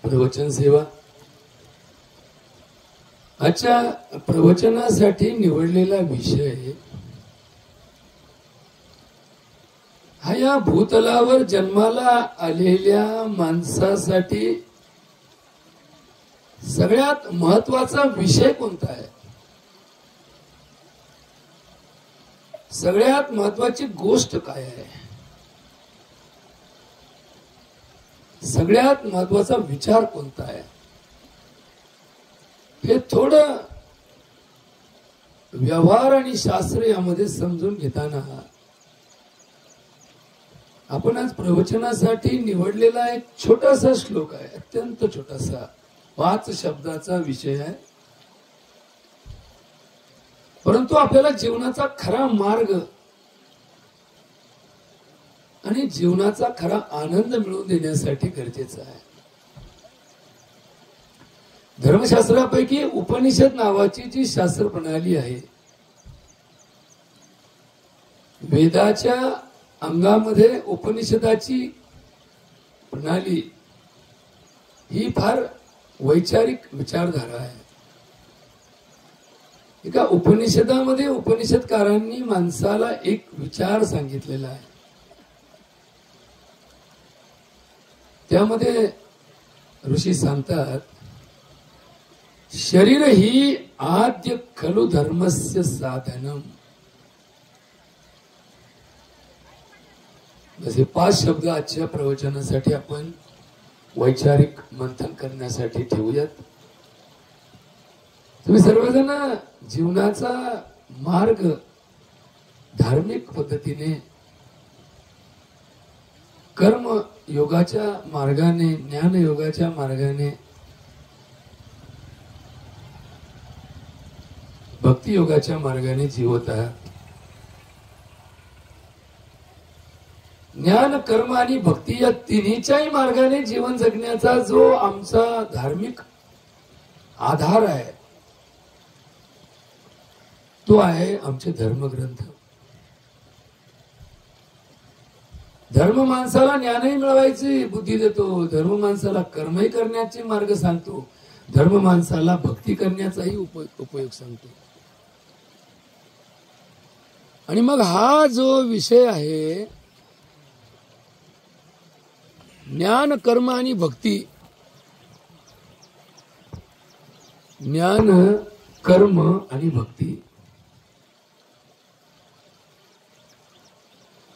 प्रवचन सेवा. आजच्या प्रवचनासाठी निवडलेला विषय हा या भूतलावर जन्माला आलेल्या माणसासाठी सगळ्यात महत्वाचा विषय कोणता आहे, सगळ्यात महत्वाची गोष्ट काय आहे, सगळ्यात महत्वाचा विचार कोणता आहे, हे थोडं व्यवहार आणि शास्त्र यामध्ये समजून घेताना आपण आज प्रवचनासाठी निवडलेला एक छोटासा श्लोक आहे, अत्यंत छोटासा 5 शब्दाचा विषय आहे, परंतु आपल्याला जीवनाचा खरा मार्ग आणि जीवनाचा खरा आनंद मिळवून देण्यासाठी गरजेचा आहे. धर्मशास्त्रापैकी उपनिषद नावाची जी शास्त्र प्रणाली आहे, वेदाच्या अंगामध्ये उपनिषदाची प्रणाली ही फार वैचारिक विचारधारा आहे. एका उपनिषदामध्ये उपनिषदकारांनी माणसाला एक विचार सांगितलेला आहे. त्यामध्ये ऋषी सांगतात, शरीर ही आद्य खलु धर्मस्य साधनम. असे 5 शब्द आजच्या प्रवचनासाठी आपण वैचारिक मंथन करण्यासाठी ठेवूयात. तुम्ही सर्वजण जीवनाचा मार्ग धार्मिक पद्धतीने, कर्म योगाच्या मार्गाने, ज्ञान योगाच्या मार्गाने, भक्ती योगाच्या मार्गाने जीवत आहात. ज्ञान, कर्म आणि भक्ती या तिन्हीच्याही मार्गाने जीवन जगण्याचा जो आमचा धार्मिक आधार आहे तो आहे आमचे धर्मग्रंथ. धर्म माणसाला ज्ञानही मिळवायची बुद्धी देतो, धर्म माणसाला कर्मही करण्याचे मार्ग सांगतो, धर्म माणसाला भक्ती करण्याचाही उपयोग सांगतो. आणि मग हा जो विषय आहे ज्ञान, कर्म आणि भक्ती, ज्ञान, कर्म आणि भक्ती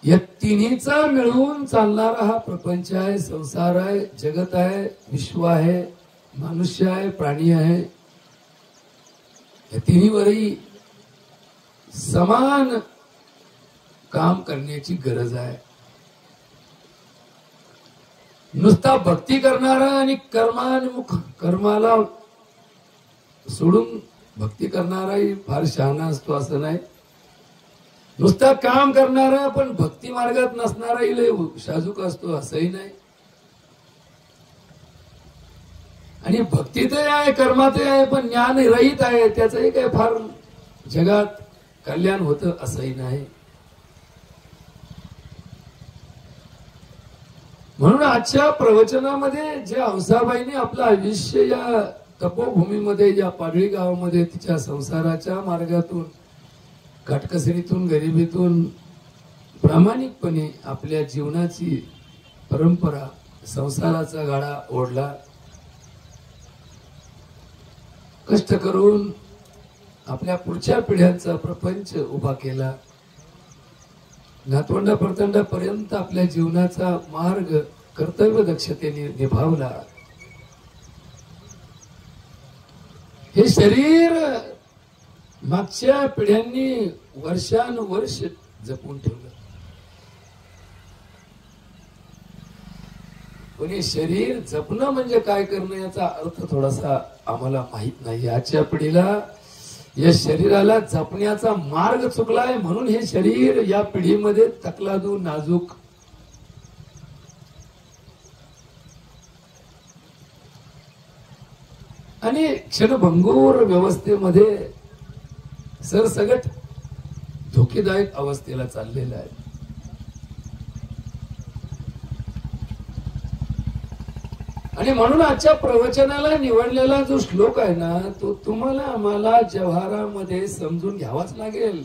या तिन्हीचा मिळून चालणारा हा प्रपंच आहे, संसार आहे, जगत आहे, विश्व आहे, मनुष्य आहे, प्राणी आहे. या तिन्हीवरही समान काम करण्याची गरज आहे. नुसता भक्ती करणारा आणि कर्माला सोडून भक्ती करणाराही फार शहाणा असतो असं नाही. नुसता काम करणारा पण भक्ती मार्गात नसणाराही लय शाजूक असतो असंही नाही. आणि भक्तीतही आहे, कर्मातही आहे, पण ज्ञान रहित आहे, त्याचंही काही फार जगात कल्याण होतं असंही नाही. म्हणून आजच्या प्रवचनामध्ये जे हंसाबाईंनी आपलं आयुष्य या तपोभूमीमध्ये, या पाडळी गावामध्ये तिच्या संसाराच्या मार्गातून, काटकसरीतून, गरिबीतून प्रामाणिकपणे आपल्या जीवनाची परंपरा, संसाराचा गाडा ओढला, कष्ट करून आपल्या पुढच्या पिढ्यांचा प्रपंच उभा केला, नातवंडा परतंडापर्यंत आपल्या जीवनाचा मार्ग कर्तव्य दक्षतेने निभावला. हे शरीर मागच्या पिढ्यांनी वर्षानुवर्ष जपून ठेवलं, पण हे शरीर जपणं म्हणजे काय करणं याचा अर्थ थोडासा आम्हाला माहित नाही. आजच्या पिढीला या शरीराला जपण्याचा मार्ग चुकलाय, म्हणून हे शरीर या पिढीमध्ये तकलादू, नाजूक, आणि क्षणभंगूर व्यवस्थेमध्ये सरसगट धोकेदायक अवस्थेला चाललेला आहे. आणि म्हणून आजच्या प्रवचनाला निवडलेला जो श्लोक आहे ना, तो तुम्हाला आम्हाला व्यवहारामध्ये समजून घ्यावाच लागेल.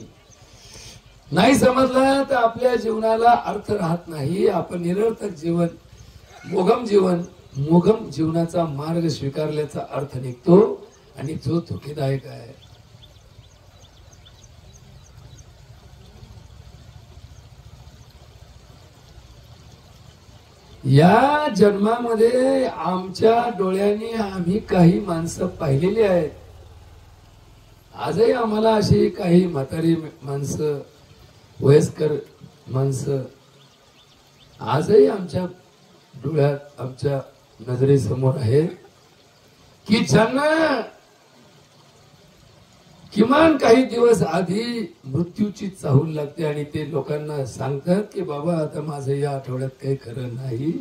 नाही समजला तर आपल्या जीवनाला अर्थ राहत नाही. आपण निरर्थक जीवन, मोघम जीवनाचा मार्ग स्वीकारल्याचा अर्थ निघतो आणि जो धोकेदायक आहे. या जन्मामध्ये आमच्या डोळ्यांनी आम्ही काही माणसं पाहिलेली आहेत. आजही आम्हाला अशी काही म्हातारी माणसं, वयस्कर माणसं आजही आमच्या डोळ्यात, आमच्या नजरेसमोर आहे की ज्यांना किमान काही दिवस आधी मृत्यूची चाहूल लागते आणि ते लोकांना सांगतात की बाबा आता माझं या आठवड्यात काही खरं नाही.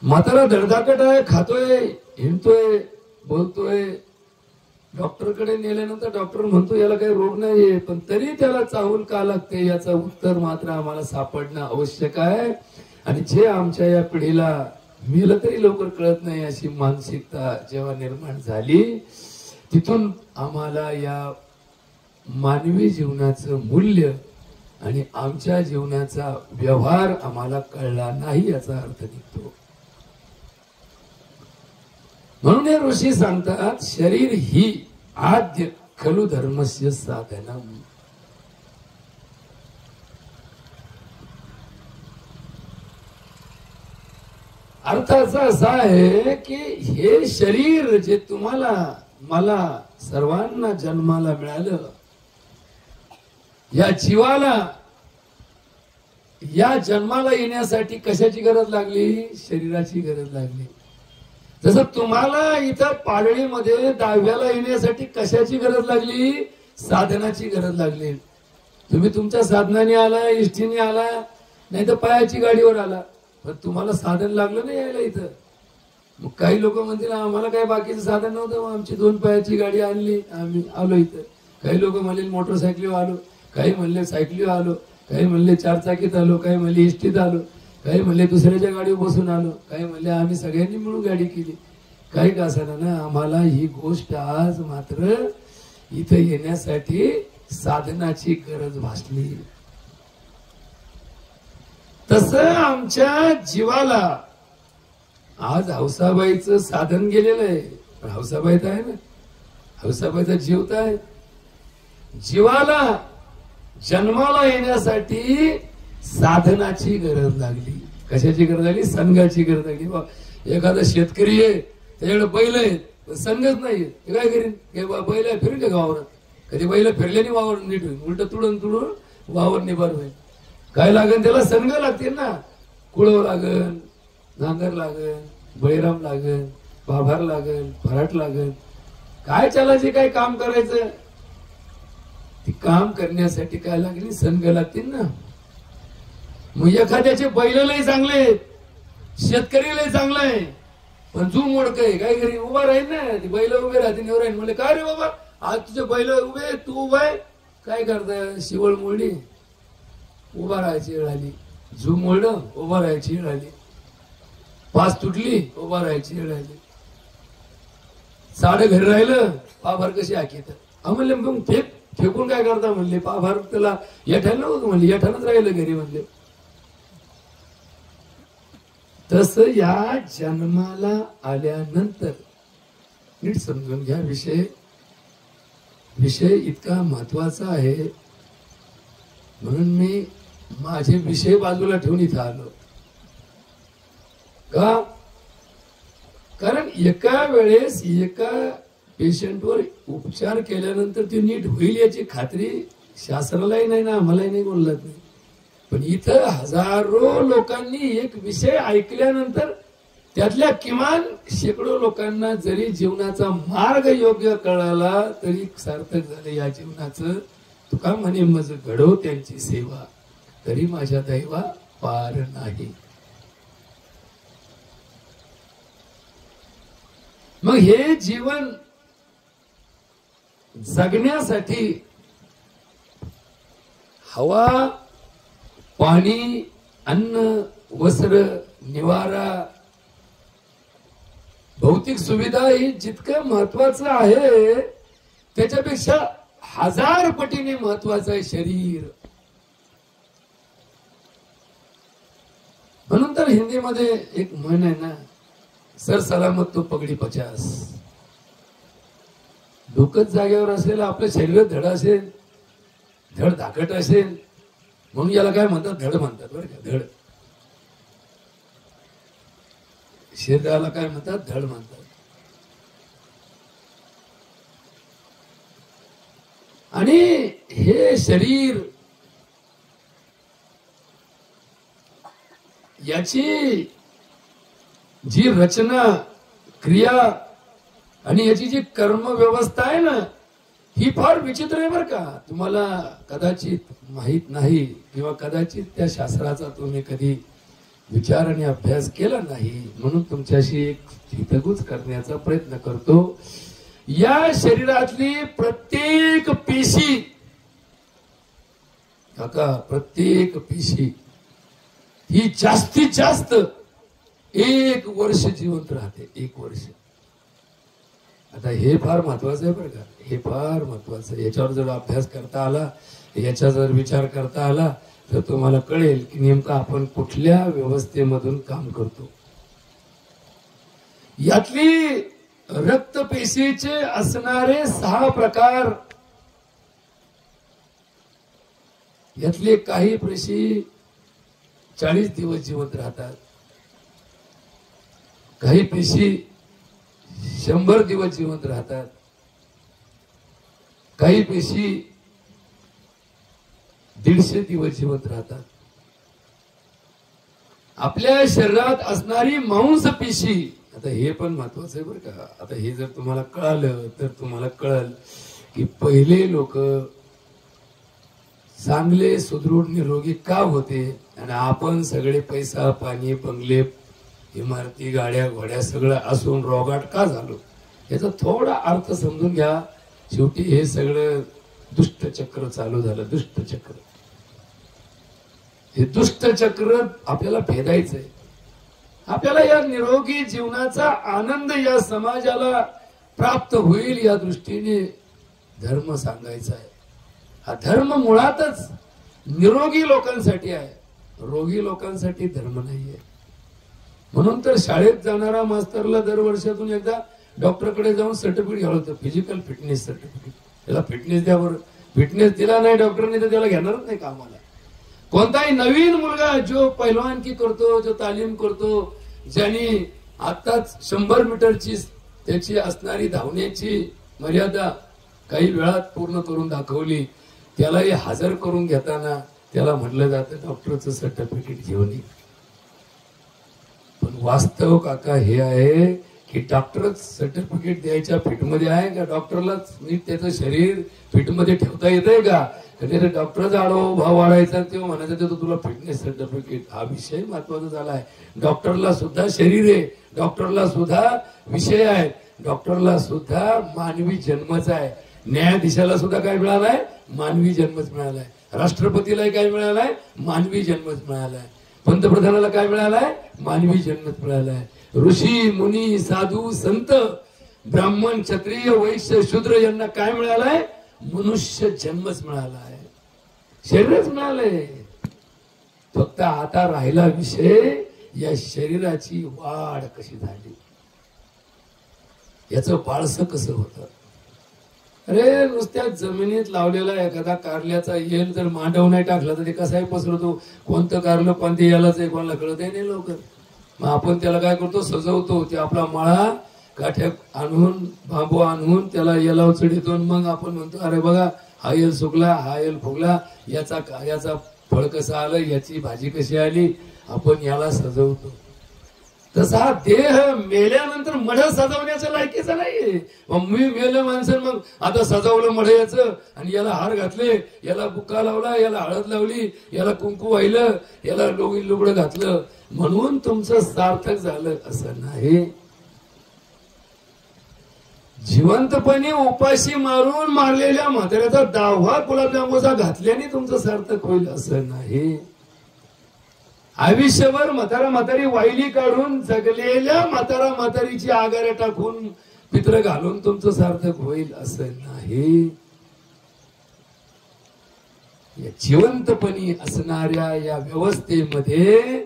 म्हातारा धडधाकट आहे, खातोय, हिंडतोय, बोलतोय. डॉक्टरकडे नेल्यानंतर डॉक्टर म्हणतो याला काही रोग नाहीये, पण तरी त्याला चाहूल का लागते याचं उत्तर मात्र आम्हाला सापडणं आवश्यक आहे. आणि जे आमच्या या पिढीला मेलं तरी लवकर कळत नाही अशी मानसिकता जेव्हा निर्माण झाली, तिथून आम्हाला या मानवी जीवनाचं मूल्य आणि आमच्या जीवनाचा व्यवहार आम्हाला कळला नाही याचा अर्थ निघतो. म्हणून हे ऋषी सांगतात, शरीर ही आद्य खलु धर्मस्य साधनम. अर्थाचा असा आहे की हे शरीर जे तुम्हाला, मला, सर्वांना जन्माला मिळालं, या जीवाला या जन्माला येण्यासाठी कशाची गरज लागली? शरीराची गरज लागली. जसं तुम्हाला इथं पाडळीमध्ये दहाव्याला येण्यासाठी कशाची गरज लागली? साधनाची गरज लागली. तुम्ही तुमच्या साधनाने आला, इष्टीने आला, नाही तर पायाची गाडीवर आला, पण तुम्हाला साधन लागलं नाही यायला इथं. मग काही लोक म्हणतील आम्हाला काही बाकीचं साधन नव्हतं, मग आमची 2 पायाची गाडी आणली, आम्ही आलो इथं. काही लोक म्हणले मोटरसायकलीवर आलो, काही म्हणले सायकलीवर आलो, काही म्हणले 4 चाकीत आलो, काही म्हणले इष्टीत आलो, काही म्हणले दुसऱ्याच्या गाडीवर बसून आलो, काही म्हणले आम्ही सगळ्यांनी मिळून गाडी केली. काही का असं ना, आम्हाला ही गोष्ट आज मात्र इथं येण्यासाठी साधनाची गरज भासली. तसं आमच्या जीवाला आज हौसाबाईचं साधन गेलेलं आहे. पण हौसाबाई तर आहे ना, हौसाबाईचा जीव तर आहे. जीवाला जन्माला येण्यासाठी साधनाची गरज लागली. कशाची गरज लागली? संघाची गरज लागली. एखादा शेतकरी आहे, त्याच्याकडे बैल आहेत, पण संघच नाही, ते काय करीन? बैल आहे, फिरून का गावावर? कधी बैल फिरल्याने वावर नीट होईल, उलट तुडून वावर निभार होईल. काय लागेल त्याला? संघ लागतील ना. कुळव लागन, नांगर लागन, बळीराम लागन, बाभार लागन, फराट लागन. काय चालायचे, काय काम करायचं? ती काम करण्यासाठी काय लागली? संघ लागतील ना. मग एखाद्याचे बैल लय चांगले, शेतकरी लय चांगला आहे, पण जू मोडक आहे, काय करी? उभा राहील ना, ती बैल उभे राहते, निवर राहील. म्हणले काय रे बाबा, आज तुझे बैल उभे, तू उभा आहे, काय करताय? शिवळ मोडली, उभा राहायची वेळ आली. झू मोडलं, उभा राहायची वेळ आली. पास तुटली, उभा राहायची वेळ आली. साडे घरी राहिलं, पाभार कशी आखीत. म्हणले मग फेकून काय करता? म्हणले पाभार त्याला येठायला नव्हतं, म्हणले येठानच राहिलं घरी. म्हणले तसं या जन्माला आल्यानंतर नीट समजून घ्या. विषय इतका महत्वाचा आहे, म्हणून मी माझे विषय बाजूला ठेवून इथं आलो. का? कारण एका वेळेस एका पेशंटवर उपचार केल्यानंतर ते नीट होईल याची खात्री शास्त्रालाही नाही ना, आम्हालाही नाही, बोलत नाही. पण इथं हजारो लोकांनी एक विषय ऐकल्यानंतर त्यातल्या किमान शेकडो लोकांना जरी जीवनाचा मार्ग योग्य कळाला तरी सार्थक झालं या जीवनाचं. तुका म्हणे मज घडो त्यांची सेवा, तरी माझ्या दैवा पार नाही. मग हे जीवन जगण्यासाठी हवा, पाणी, अन्न, वस्त्र, निवारा भौतिक सुविधा ही जितकं महत्वाचं आहे त्याच्यापेक्षा 1000 पटीने महत्वाचं आहे शरीर. म्हणून तर हिंदीमध्ये एक म्हण आहे ना, सर सलामत तो पगडी 50. डोकंच जागेवर असेल, आपल्या शरीरात धड असेल, धड धाकट असेल, म्हणून याला काय म्हणतात, धड म्हणतात बरं का. धड शरीराला काय म्हणतात, धड म्हणतात. आणि हे शरीर याची जी रचना क्रिया आणि याची जी कर्म व्यवस्था आहे ना, ही फार विचित्र आहे बरं का. तुम्हाला कदाचित माहित नाही किंवा कदाचित त्या शास्त्राचा तुम्ही कधी विचार आणि अभ्यास केला नाही, म्हणून तुमच्याशी एक हितगुज करण्याचा प्रयत्न करतो. या शरीरातली प्रत्येक पेशी, काका, प्रत्येक पेशी ही जास्तीत जास्त 1 वर्ष जिवंत राहते. 1 वर्ष. आता हे फार महत्वाचं आहे बरं का, हे फार महत्वाचं आहे. याच्यावर जर अभ्यास करता आला, याचा जर विचार करता आला, तर तुम्हाला कळेल की नेमकं आपण कुठल्या व्यवस्थेमधून काम करतो. यातली रक्तपेशीचे असणारे 6 प्रकार, यातले काही पेशी 40 दिवस जिवंत राहतात, काही पेशी 100 दिवस जिवंत राहतात, काही पेशी 150 दिवस जिवंत राहतात. आपल्या शरीरात असणारी मांसपेशी, आता हे पण महत्वाचं आहे बरं का. आता हे जर तुम्हाला कळालं तर तुम्हाला कळलं की पहिले लोक चांगले सुदृढ निरोगी का होते आणि आपण सगळे पैसा पाणी बंगले इमारती गाड्या घोड्या सगळं असून रोगाट का झालो, याचा थोडा अर्थ समजून घ्या. शेवटी हे सगळं दुष्ट चक्र चालू झालं. दुष्ट चक्र, हे दुष्ट चक्र आपल्याला भेदायचंय. आपल्याला या निरोगी जीवनाचा आनंद या समाजाला प्राप्त होईल या दृष्टीने धर्म सांगायचा आहे. हा धर्म मुळातच निरोगी लोकांसाठी आहे, रोगी लोकांसाठी धर्म नाहीये. म्हणून तर शाळेत जाणारा मास्तरला दरवर्षातून एकदा डॉक्टरकडे जाऊन सर्टिफिकेट घ्यावं लागतं, फिजिकल फिटनेस सर्टिफिकेट. त्याला फिटनेस द्यावर, फिटनेस दिला नाही डॉक्टरने तर त्याला घेणारच नाही कामाला. कोणताही नवीन मुलगा जो पैलवानकी करतो, जो तालीम करतो, ज्यांनी आताच 100 मीटरची त्याची असणारी धावण्याची मर्यादा काही वेळात पूर्ण करून दाखवली, त्यालाही हजर करून घेताना त्याला म्हटलं जातं डॉक्टरचं सर्टिफिकेट घेऊन ये. पण वास्तव काका हे आहे की डॉक्टरच सर्टिफिकेट द्यायच्या फिटमध्ये आहे का? डॉक्टरलाच नीट त्याचं शरीर फिटमध्ये ठेवता येतंय का? कधी डॉक्टरचा आडो भाव वाढायचा तेव्हा म्हणायचं ते तुला फिटनेस सर्टिफिकेट. हा विषय महत्वाचा झाला आहे. डॉक्टरला सुद्धा शरीर आहे, डॉक्टरला सुद्धा विषय आहे, डॉक्टरला सुद्धा मानवी जन्मच आहे. न्यायाधीशाला सुद्धा काय मिळालाय? मानवी जन्मच मिळालाय. राष्ट्रपतीलाही काय मिळालाय? मानवी जन्मच मिळालाय. पंतप्रधानाला काय मिळालाय? मानवी जन्मच मिळालाय. ऋषी मुनी साधू संत ब्राह्मण क्षत्रिय वैश्य शूद्र यांना काय मिळालाय? मनुष्य जन्मच मिळाला आहे, शरीरच मिळालंय. फक्त आता राहिला विषय या शरीराची वाढ कशी झाली, याचं बाळसं कसं होतं. अरे नुसत्या जमिनीत लावलेला एखादा कारल्याचा येल जर मांडव नाही टाकला तर ते कसाही पसरतो. कोणतं कारलं कोणत्या यालाच आहे कोणाला कळत नाही लवकर. मग आपण त्याला काय करतो? सजवतो. ते आपला मळा काठ्या आणून बांबू आणून त्याला येलाव चढितो. मग आपण म्हणतो अरे बघा हा येल सुकला, हा येल फुगला, याचा फळ कसं आलं, याची भाजी कशी आली, आपण याला सजवतो. तसा देह मेल्यानंतर मढ सजवण्याच्या लायकीचा नाहीये. मग मी मेलं माणसं मग आता सजवलं मढ याचं आणि याला हार घातले, याला बुक्का लावला, याला हळद लावली, याला कुंकू वाहिलं, याला लुगडं घातलं म्हणून तुमचं सार्थक झालं असं नाही. जिवंतपणे उपाशी मारून मारलेल्या म्हाताऱ्याचा 10वा गुलाबजामुचा घातल्याने तुमचं सार्थक होईल असं नाही. आयुष्यभर म्हातारा म्हातारी वाहिली काढून जगलेल्या म्हातारा म्हातारीची आगाऱ्या टाकून पित्र घालून तुमचं सार्थक होईल असं नाही. या जिवंतपणी असणाऱ्या या व्यवस्थेमध्ये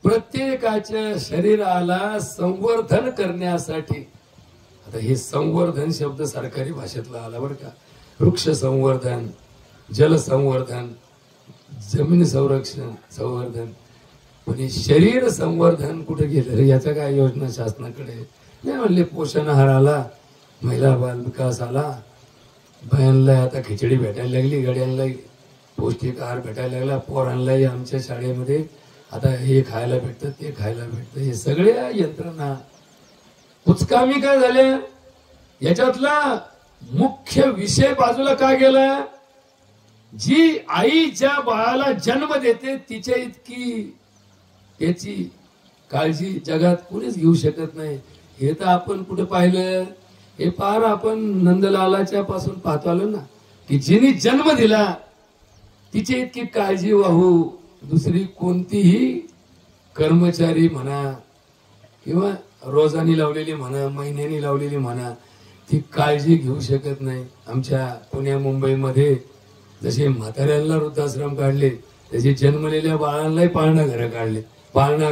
प्रत्येकाच्या शरीराला संवर्धन करण्यासाठी, आता हे संवर्धन शब्द सरकारी भाषेतला आला बरं का. वृक्ष संवर्धन, जल संवर्धन, जमीन संवर्धन, पण हे शरीर संवर्धन कुठे गेलं रे? याचा काय योजना शासनाकडे नाही? म्हणले पोषण आहार आला, महिला बाल विकास आला, बायांना आता खिचडी भेटायला लागली, गड्यांना पौष्टिक आहार भेटायला लागला, पोरांनाही आमच्या शाळेमध्ये आता हे खायला भेटतं, ते खायला भेटतं. हे सगळ्या यंत्रणा कुचकामी काय झाल्या? याच्यातला मुख्य विषय बाजूला का गेला? जी आई ज्या बाळाला जन्म देते तिच्या इतकी त्याची काळजी जगात कोणीच घेऊ शकत नाही. हे तर आपण कुठे पाहिलं? हे पार आपण नंदलालाच्या पासून पाहतो आलो ना, की जिने जन्म दिला तिची इतकी काळजी वाहू दुसरी कोणतीही कर्मचारी म्हणा किंवा रोजानी लावलेली म्हणा, महिन्यानी लावलेली म्हणा, ती काळजी घेऊ शकत नाही. आमच्या पुण्या मुंबईमध्ये जसे म्हाताऱ्यांना वृद्धाश्रम काढले, त्याचे जन्मलेल्या बाळांनाही पाळणा घर काढले. पाळणा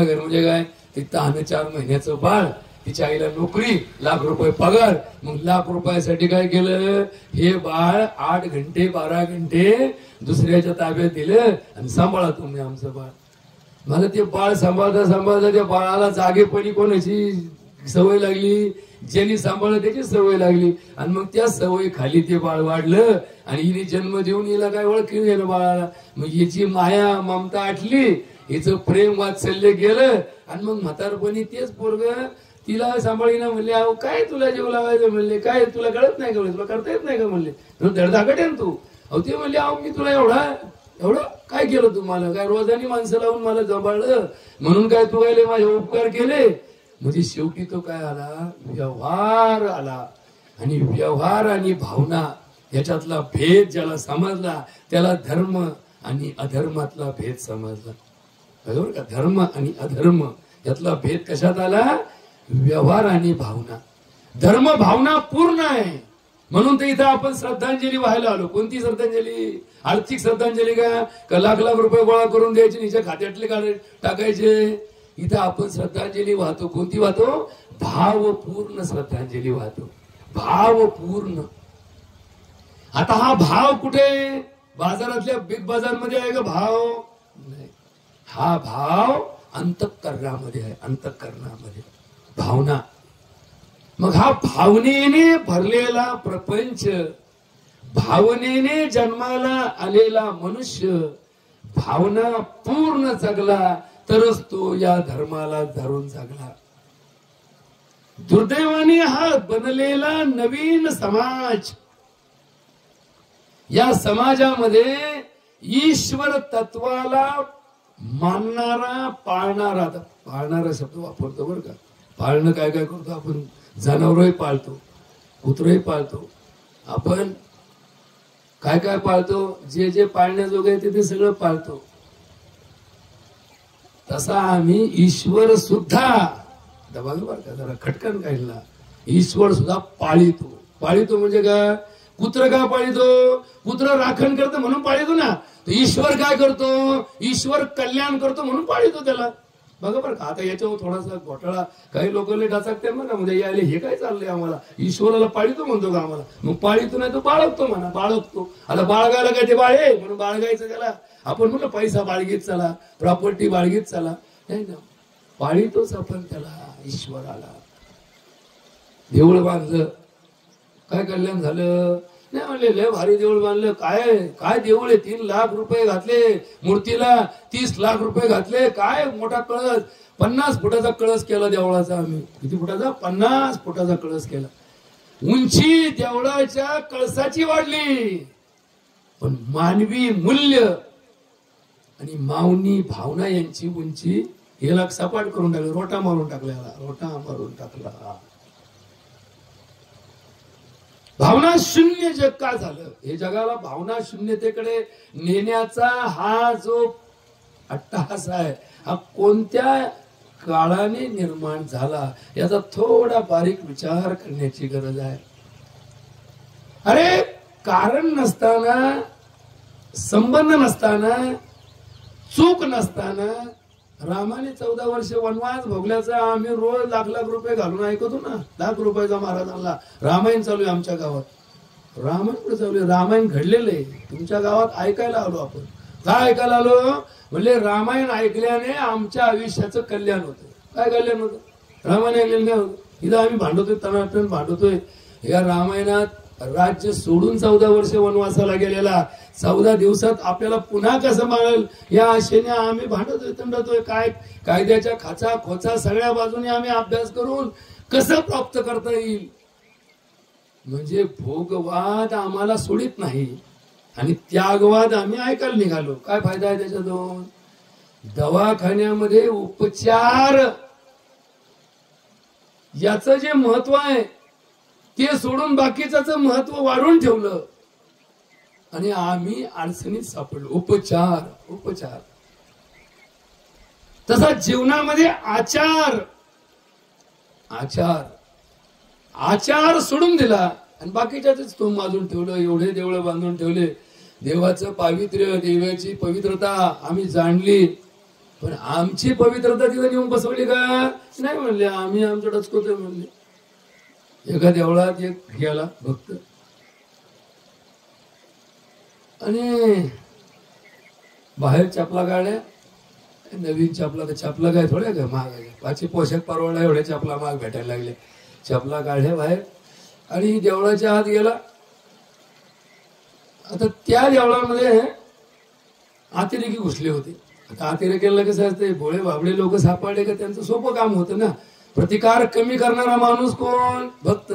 घर म्हणजे काय? ते 4 महिन्याचं बाळ, तिच्या आईला नोकरी, ₹1,00,000 पगार. मग ₹1,00,000 काय केलं? हे बाळ 8 घंटे 12 घंटे दुसऱ्याच्या ताब्यात दिलं आणि सांभाळा तुम्ही आमचं बाळ. मला ते बाळ सांभाळता त्या बाळाला जागेपणी कोणाची सवय लागली? ज्यांनी सांभाळलं त्याची सवय लागली, आणि मग त्या सवयी खाली ते बाळ वाढलं आणि हिने जन्म देऊन हिला काय ओळखी गेलं बाळाला. मग हिची माया ममता आटली, हिचं प्रेम वात्सल्य गेलं, आणि मग म्हातारपणी तेच पोरग तिला सांभाळीना म्हणले, अहो काय तुला जीव लावायचं? म्हणले काय तुला कळत नाही का? तुला करता येत नाही का? म्हणले धडधाकट आहे तू. अहो ते म्हणले, अहो मी तुला एवढं काय केलं तुम्हाला? काय रोजानी माणसं लावून मला जबाळलं म्हणून काय तू काय माझे उपकार केले? म्हणजे शेवटी तो काय आला? व्यवहार आला. आणि व्यवहार आणि भावना याच्यातला भेद ज्याला समजला त्याला धर्म आणि अधर्मातला भेद समजला. बरोबर का? धर्म आणि अधर्म यातला भेद कशात आला? व्यवहार आणि भावना. धर्म भावना पूर्ण आहे म्हणून तर इथं आपण श्रद्धांजली व्हायला आलो. कोणती श्रद्धांजली? आर्थिक श्रद्धांजली का लाख रुपये गोळा करून द्यायचे, निच्या खात्यातले टाकायचे? इथं आपण श्रद्धांजली वाहतो. कोणती वाहतो? भावपूर्ण श्रद्धांजली वाहतो. भावपूर्ण. आता हा भाव कुठे? बाजारातल्या बिग बाजार मध्ये आहे का भाव? नाही. हा भाव अंतःकरणामध्ये आहे. अंतःकरणामध्ये भावना. मग हा भावनेने भरलेला प्रपंच, भावनेने जन्माला आलेला मनुष्य भावना पूर्ण जगला तरच तो या धर्माला धरून जगला. दुर्दैवाने हा बनलेला नवीन समाज, या समाजामध्ये ईश्वर तत्वाला मानणारा, पाळणारा शब्द वापरतो बरं का. पाळणं काय काय करतो आपण? जनावरही पाळतो, कुत्रही पाळतो, आपण काय काय पाळतो? जे जे पाळण्याजोग आहे ते सगळं पाळतो. तसा आम्ही ईश्वर सुद्धा, बघा बरं का, जरा खटकन काढला, ईश्वर सुद्धा पाळितो. पाळितो म्हणजे काय? कुत्र का पाळितो? कुत्र राखण करतो म्हणून पाळितो ना. तर ईश्वर काय करतो? ईश्वर कल्याण करतो म्हणून पाळितो त्याला. बघा बरं का. आता याच्यावर थोडासा घोटाळा काही लोकांनी डाचाकते ना, म्हणजे यायला हे काय चाललंय आम्हाला? ईश्वराला पाळितो म्हणतो का आम्हाला? मग पाळितो नाही तो बाळगतो म्हणा, बाळगतो. आता बाळगायला काय ते बाळे म्हणून बाळगायचं त्याला? आपण म्हणलं पैसा बाळगीत चला, प्रॉपर्टी बाळगीत चला, नाही ना. पाळितोच आपण त्याला, ईश्वराला. देऊळ बांधलं, काय कल्याण झालं? नाही म्हणले लय भारी देऊळ बांधलं. काय काय देऊळ आहे? 3 लाख रुपये घातले मूर्तीला, 30 लाख रुपये घातले. काय मोठा कळस, 50 फुटाचा कळस केला देवळाचा आम्ही. किती फुटाचा? 50 फुटाचा कळस केला. उंची देवळाच्या कळसाची वाढली, पण मानवी मूल्य आणि मावनी भावना यांची उंची याला सपाट करून टाकलं, रोटा मारून टाकला. भावना शून्य जग का झालं? हे जगाला भावना शून्यतेकडे नेण्याचा हा जो अट्टहास आहे हा कोणत्या काळाने निर्माण झाला याचा थोडा बारीक विचार करण्याची गरज आहे. अरे कारण नसताना, संबंध नसताना, चूक नसताना रामाने 14 वर्ष वनवास भोगल्याचा आम्ही रोज लाख लाख रुपये घालून ऐकतो ना. लाख रुपयाचा महाराजांना रामायण चालू आहे आमच्या गावात. रामायण कुठे चालू आहे? रामायण घडलेलं आहे तुमच्या गावात ऐकायला आलो आपण. काय ऐकायला आलो? म्हणजे रामायण ऐकल्याने आमच्या आयुष्याचं कल्याण होतं. काय कल्याण होतं? रामायण ऐकलेलं नाही होतं. इथं आम्ही भांडतोय, तणाटण भांडतोय. या रामायणात राज्य सोडून 14 वर्ष वनवासाला गेलेला 14 दिवसात आपल्याला पुन्हा कसं मारेल या आशेने आम्ही भांडतोय, तंडतोय. काय कायद्याच्या खाचा खोचा सगळ्या बाजूने आम्ही अभ्यास करून कसं प्राप्त करता येईल. म्हणजे भोगवाद आम्हाला सोडित नाही आणि त्यागवाद आम्ही ऐकायला निघालो. काय फायदा आहे त्याच्यातून? दवाखान्यामध्ये उपचार याचं जे महत्व आहे ते सोडून बाकीचं महत्व वाढवून ठेवलं आणि आम्ही अडचणीत सापडलो. उपचार उपचार. तसा जीवनामध्ये आचार आचार आचार सोडून दिला आणि बाकीच्याच तो माजून ठेवलं. एवढे देवळं बांधून ठेवले. देवाचं पावित्र्य, देवाची पवित्रता आम्ही जाणली, पण आमची पवित्रता तिथे नेऊन बसवली का? नाही म्हणले. आम्ही आमचं डचकोते म्हणले. एका देवळात एक गेला भक्त आणि बाहेर चपला काढल्या. नवीन चपला, तर चपला काय थोड्या काय महाग आहे. पाचशे पोशाख परवडला एवढ्या चपला महाग भेटायला लागले. चपला काढल्या बाहेर आणि देवळाच्या आत गेला. आता त्या देवळामध्ये अतिरेकी घुसले होते. आता अतिरेकीला कसं असते, भोळे बाबडे लोक सापडले का त्यांचं सोपं काम होतं ना. प्रतिकार कमी करणारा माणूस कोण? भक्त.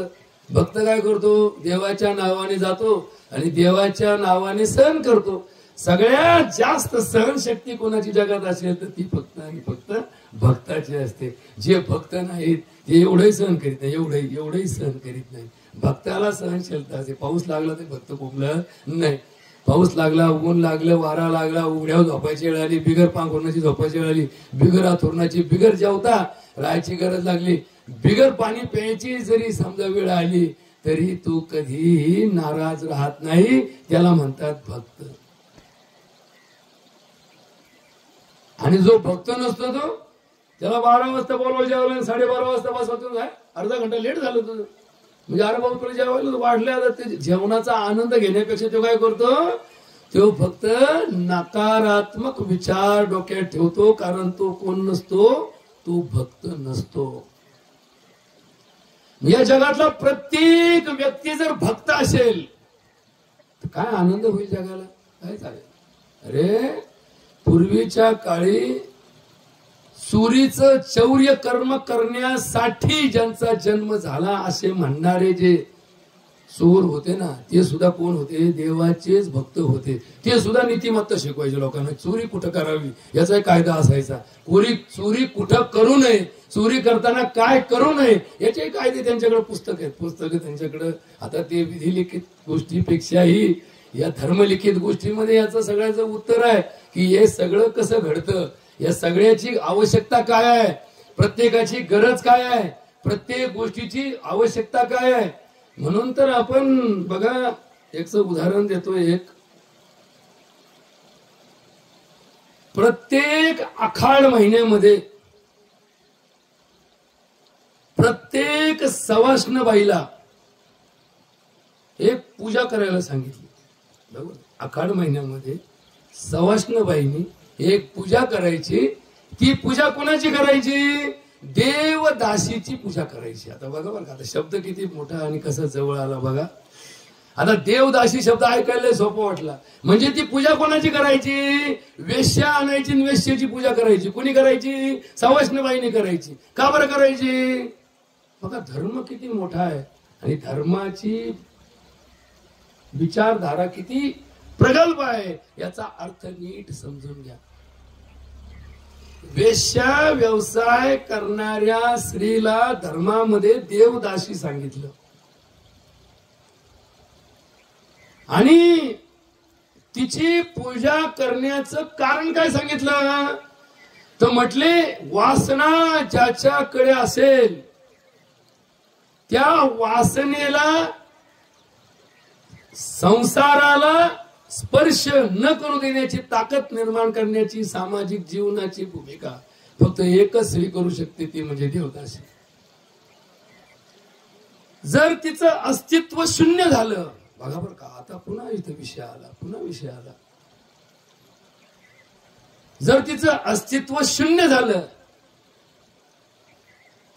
भक्त काय करतो? देवाच्या नावाने जातो आणि देवाच्या नावाने सहन करतो. सगळ्यात जास्त सहनशक्ती कोणाची जगात असेल तर ती फक्त आणि फक्त भक्ताची असते. जे भक्त नाहीत ते एवढंही सहन करीत नाही, एवढंही सहन करीत नाही. भक्ताला सहनशीलता असते. पाऊस लागला तर भक्त कोंबलत नाही. पाऊस लागला, ऊन लागलं, वारा लागला, उघड्यावर झोपायची वेळ आली, बिगर पांघरुणाची झोपायची वेळ आली, बिगर आथुरणाची, बिगर जेवता राहायची गरज लागली, बिगर पाणी प्यायची जरी समजा वेळ आली तरी तू कधीही नाराज राहत नाही. त्याला म्हणतात भक्त. आणि जो भक्त नसतो तो त्याला 12 वाजता बोलवा जेवायला, 12:30 वाजता बसवतो. अर्धा घंटा लेट झालं तुझं म्हणजे अरे बाबा तुला जेवायला वाढले. आता ते जेवणाचा आनंद घेण्यापेक्षा तो काय करतो? तो फक्त नकारात्मक विचार डोक्यात ठेवतो. कारण तो कोण नसतो? तो भक्त नसतो. या जगातला प्रत्येक व्यक्ती जर भक्त असेल तर काय आनंद होईल जगाला? काय चालेल? अरे पूर्वीच्या काळी चोरीचं चौर्य कर्म करण्यासाठी ज्यांचा जन्म झाला असे म्हणणारे जे चोर होते ना, ते सुद्धा कोण होते? देवाचेच भक्त होते. ते सुद्धा नीतिमत्ता शिकवायचे लोकांना. चोरी कुठं करावी याचा एक कायदा असायचा. चोरी कुठं करू नये, चोरी करताना काय करू नये याचे कायदे त्यांच्याकडे पुस्तक आहेत. पुस्तकं त्यांच्याकडे. आता ते विधिलिखित गोष्टीपेक्षाही या धर्मलिखित गोष्टीमध्ये याचं सगळ्याचं उत्तर आहे की हे सगळं कसं घडतं, या सगळ्याची आवश्यकता काय आहे, प्रत्येकाची गरज काय आहे, प्रत्येक गोष्टीची आवश्यकता काय आहे. म्हणून तर आपण बघा एक उदाहरण देतो. एक प्रत्येक आखाड महिन्यामध्ये प्रत्येक सवाष्ण बाईला एक पूजा करायला सांगितली. बरोबर? आखाड महिन्यामध्ये सवाष्ण बाईनी एक पूजा करायची. ती पूजा कोणाची करायची? देवदासीची पूजा करायची. आता बघा बरं, आता शब्द किती मोठा आणि कसा जवळ आला बघा. आता देवदासी शब्द ऐकायला सोपं वाटला. म्हणजे ती पूजा कोणाची करायची? वेश्या आणायची, वेश्याची पूजा करायची. कोणी करायची? सवाष्णबाईने करायची. का बरं करायची? बघा धर्म किती मोठा आहे आणि धर्माची विचारधारा किती प्रगल्भ आहे याचा अर्थ नीट समजून घ्या. वेश्या व्यवसाय करणाऱ्या स्त्रीला धर्मामध्ये देवदासी सांगितलं आणि तिची पूजा करण्याचं कारण काय सांगितलं तर म्हटले वासना ज्याच्याकडे असेल त्या वासनेला संसाराला स्पर्श न करू देण्याची ताकद निर्माण करण्याची सामाजिक जीवनाची भूमिका फक्त एकच स्त्री करू शकते ती म्हणजे देवदासी. जर तिचं अस्तित्व शून्य झालं बघा बरं का आता पुन्हा इथं विषय आला जर तिचं अस्तित्व शून्य झालं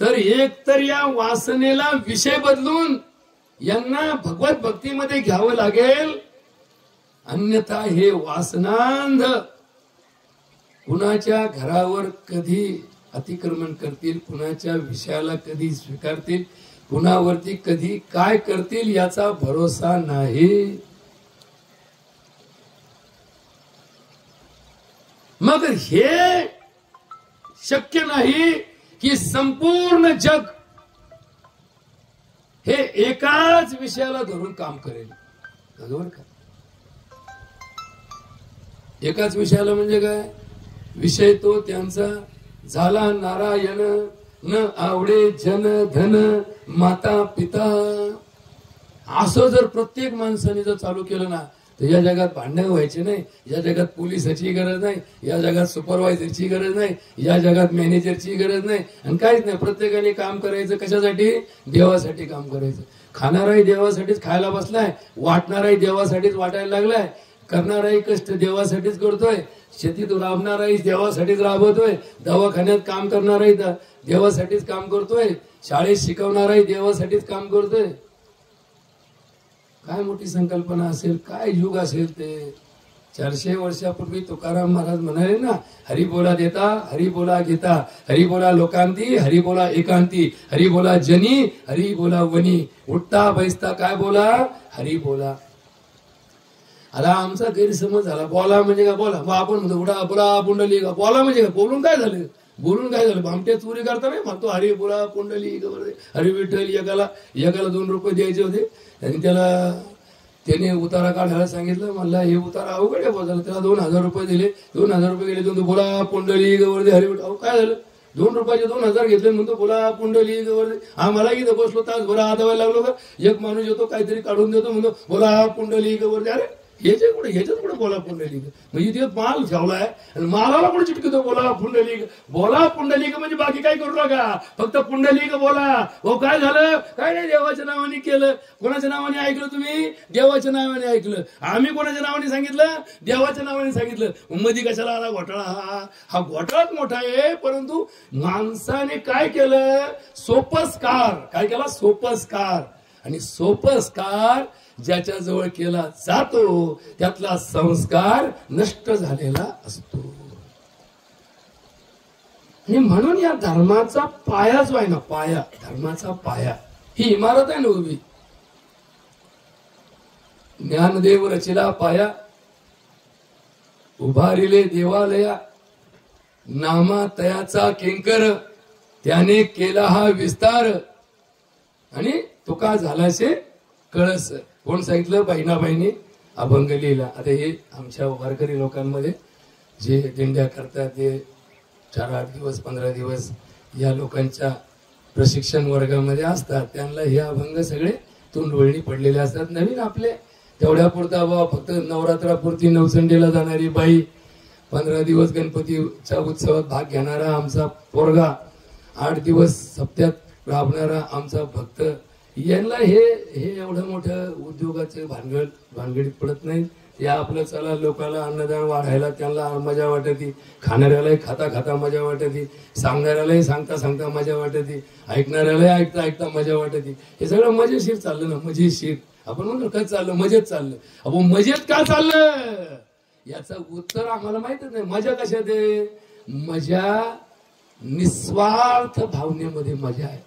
तर एक तर या वासनेला विषय बदलून यांना भगवत भक्तीमध्ये घ्यावं लागेल अन्यथा हे वासनांध कुणाच्या घरावर कधी अतिक्रमण करतील कुणाच्या विषयाला कधी स्वीकारतील कुणावरती कधी काय करतील याचा भरोसा नाही. मग हे शक्य नाही की संपूर्ण जग हे एकाच विषयाला धरून काम करेल. बरोबर का एकाच विषयाला म्हणजे काय विषय तो त्यांचा झाला नारायण न आवडे जन धन माता पिता. असं जर प्रत्येक माणसाने जर चालू केलं ना तर या जगात भांडण व्हायचे नाही या जगात पोलिसाची गरज नाही या जगात सुपरवायझरची गरज नाही या जगात मॅनेजरची गरज नाही आणि काहीच नाही. प्रत्येकाने काम करायचं कशासाठी देवासाठी काम करायचं. खाणाराही देवासाठीच खायला बसलाय वाटणाराही देवासाठीच वाटायला लागलाय करणाराही कष्ट देवासाठीच करतोय शेतीत राबणाराही देवासाठीच राबवतोय दवाखान्यात काम करणाराही देवासाठीच काम करतोय शाळेत शिकवणाराही देवासाठीच काम करतोय. काय मोठी संकल्पना असेल काय युग असेल ते. 400 वर्षापूर्वी तुकाराम महाराज म्हणाले ना हरी बोला देता हरी बोला घेता हरी बोला लोकांती हरी बोला एकांती हरी बोला जनी हरी बोला वनी उठता बैसता काय बोला हरी बोला. आता आमचा गैरसमज झाला बोला म्हणजे काय बोला मग आपण म्हणतो उडा बोला पुंडली का बोला म्हणजे काय बोलून काय झालं भामट्या चोरी करता नाही म्हणतो हरी बोला पुंडली हरी विठ्ठल एकाला 2 रुपये द्यायचे होते आणि त्याने उतारा काढायला सांगितलं म्हणला हे उतारा अवघड आहे बोलायला त्याला 2000 रुपये दिले 2000 रुपये गेले बोला पुंडली गवर्दे हरी विठ्ठल काय झालं 2 रुपयाचे 2000 घेतले म्हणतो बोला पुंडली गवर्दे. हा मला इथं बसलो तास बरा हात व्हायला लागलो का एक माणूस येतो काहीतरी काढून देतो म्हणतो बोला पुंडली गवर्दे. अरे ह्याच्यात कुठे बोला पुंडलिक म्हणजे ते माल ठेवलाय आणि मालाला कुठे चिटकतो बोला पुंडलिक म्हणजे बाकी काय करू नका फक्त पुंडलिक बोला. हो काय झालं काय नाही देवाच्या नावाने केलं कोणाच्या नावाने ऐकलं तुम्ही देवाच्या नावाने ऐकलं आम्ही कोणाच्या नावाने सांगितलं देवाच्या नावाने सांगितलं. मध्ये कशाला आला घोटाळा हा घोटाळाच मोठा आहे परंतु माणसाने काय केलं सोपस्कार काय केला सोपस्कार आणि सोपस्कार ज्याच्या जवळ केला जातो त्यातला संस्कार नष्ट झालेला असतो. आणि म्हणून या धर्माचा पाया जो आहे ना पाया धर्माचा पाया ही इमारत आहे ना उभी ज्ञानदेव रचिला पाया उभारिले देवालया नामा तयाचा किंकर त्याने केला हा विस्तार आणि तुका झालाशे कळस. कोण सांगितलं बहिणाबाईंनी अभंग लिहिला. आता हे आमच्या वारकरी लोकांमध्ये जे दिंड्या करतात ते 4-8 दिवस 15 दिवस या लोकांच्या प्रशिक्षण वर्गामध्ये असतात त्यांना हे अभंग सगळे तोंडवळणी पडलेले असतात. नवीन आपले तेवढ्या पुरता बाबा फक्त नवरात्रापुरती नवचंडीला जाणारी बाई 15 दिवस गणपतीच्या उत्सवात भाग घेणारा आमचा पोरगा 8 दिवस सप्त्यात राबणारा आमचा भक्त यांना हे एवढं मोठं उद्योगाचे भानगडीत पडत नाही. या आपलं चला लोकांना अन्नदान वाढायला त्यांना मजा वाटती खाणाऱ्यालाही खाता खाता मजा वाटती सांगणाऱ्यालाही सांगता सांगता मजा वाटती ऐकणाऱ्यालाही ऐकता ऐकता मजा वाटती. हे सगळं मजेशीर चाललं ना मजेशीर आपण म्हणतो काय चाललं मजेत चाललं. अहो मजेत का चाललं याचं उत्तर आम्हाला माहितच नाही. मजा कशात आहे मजा निस्वार्थ भावनेमध्ये मजा आहे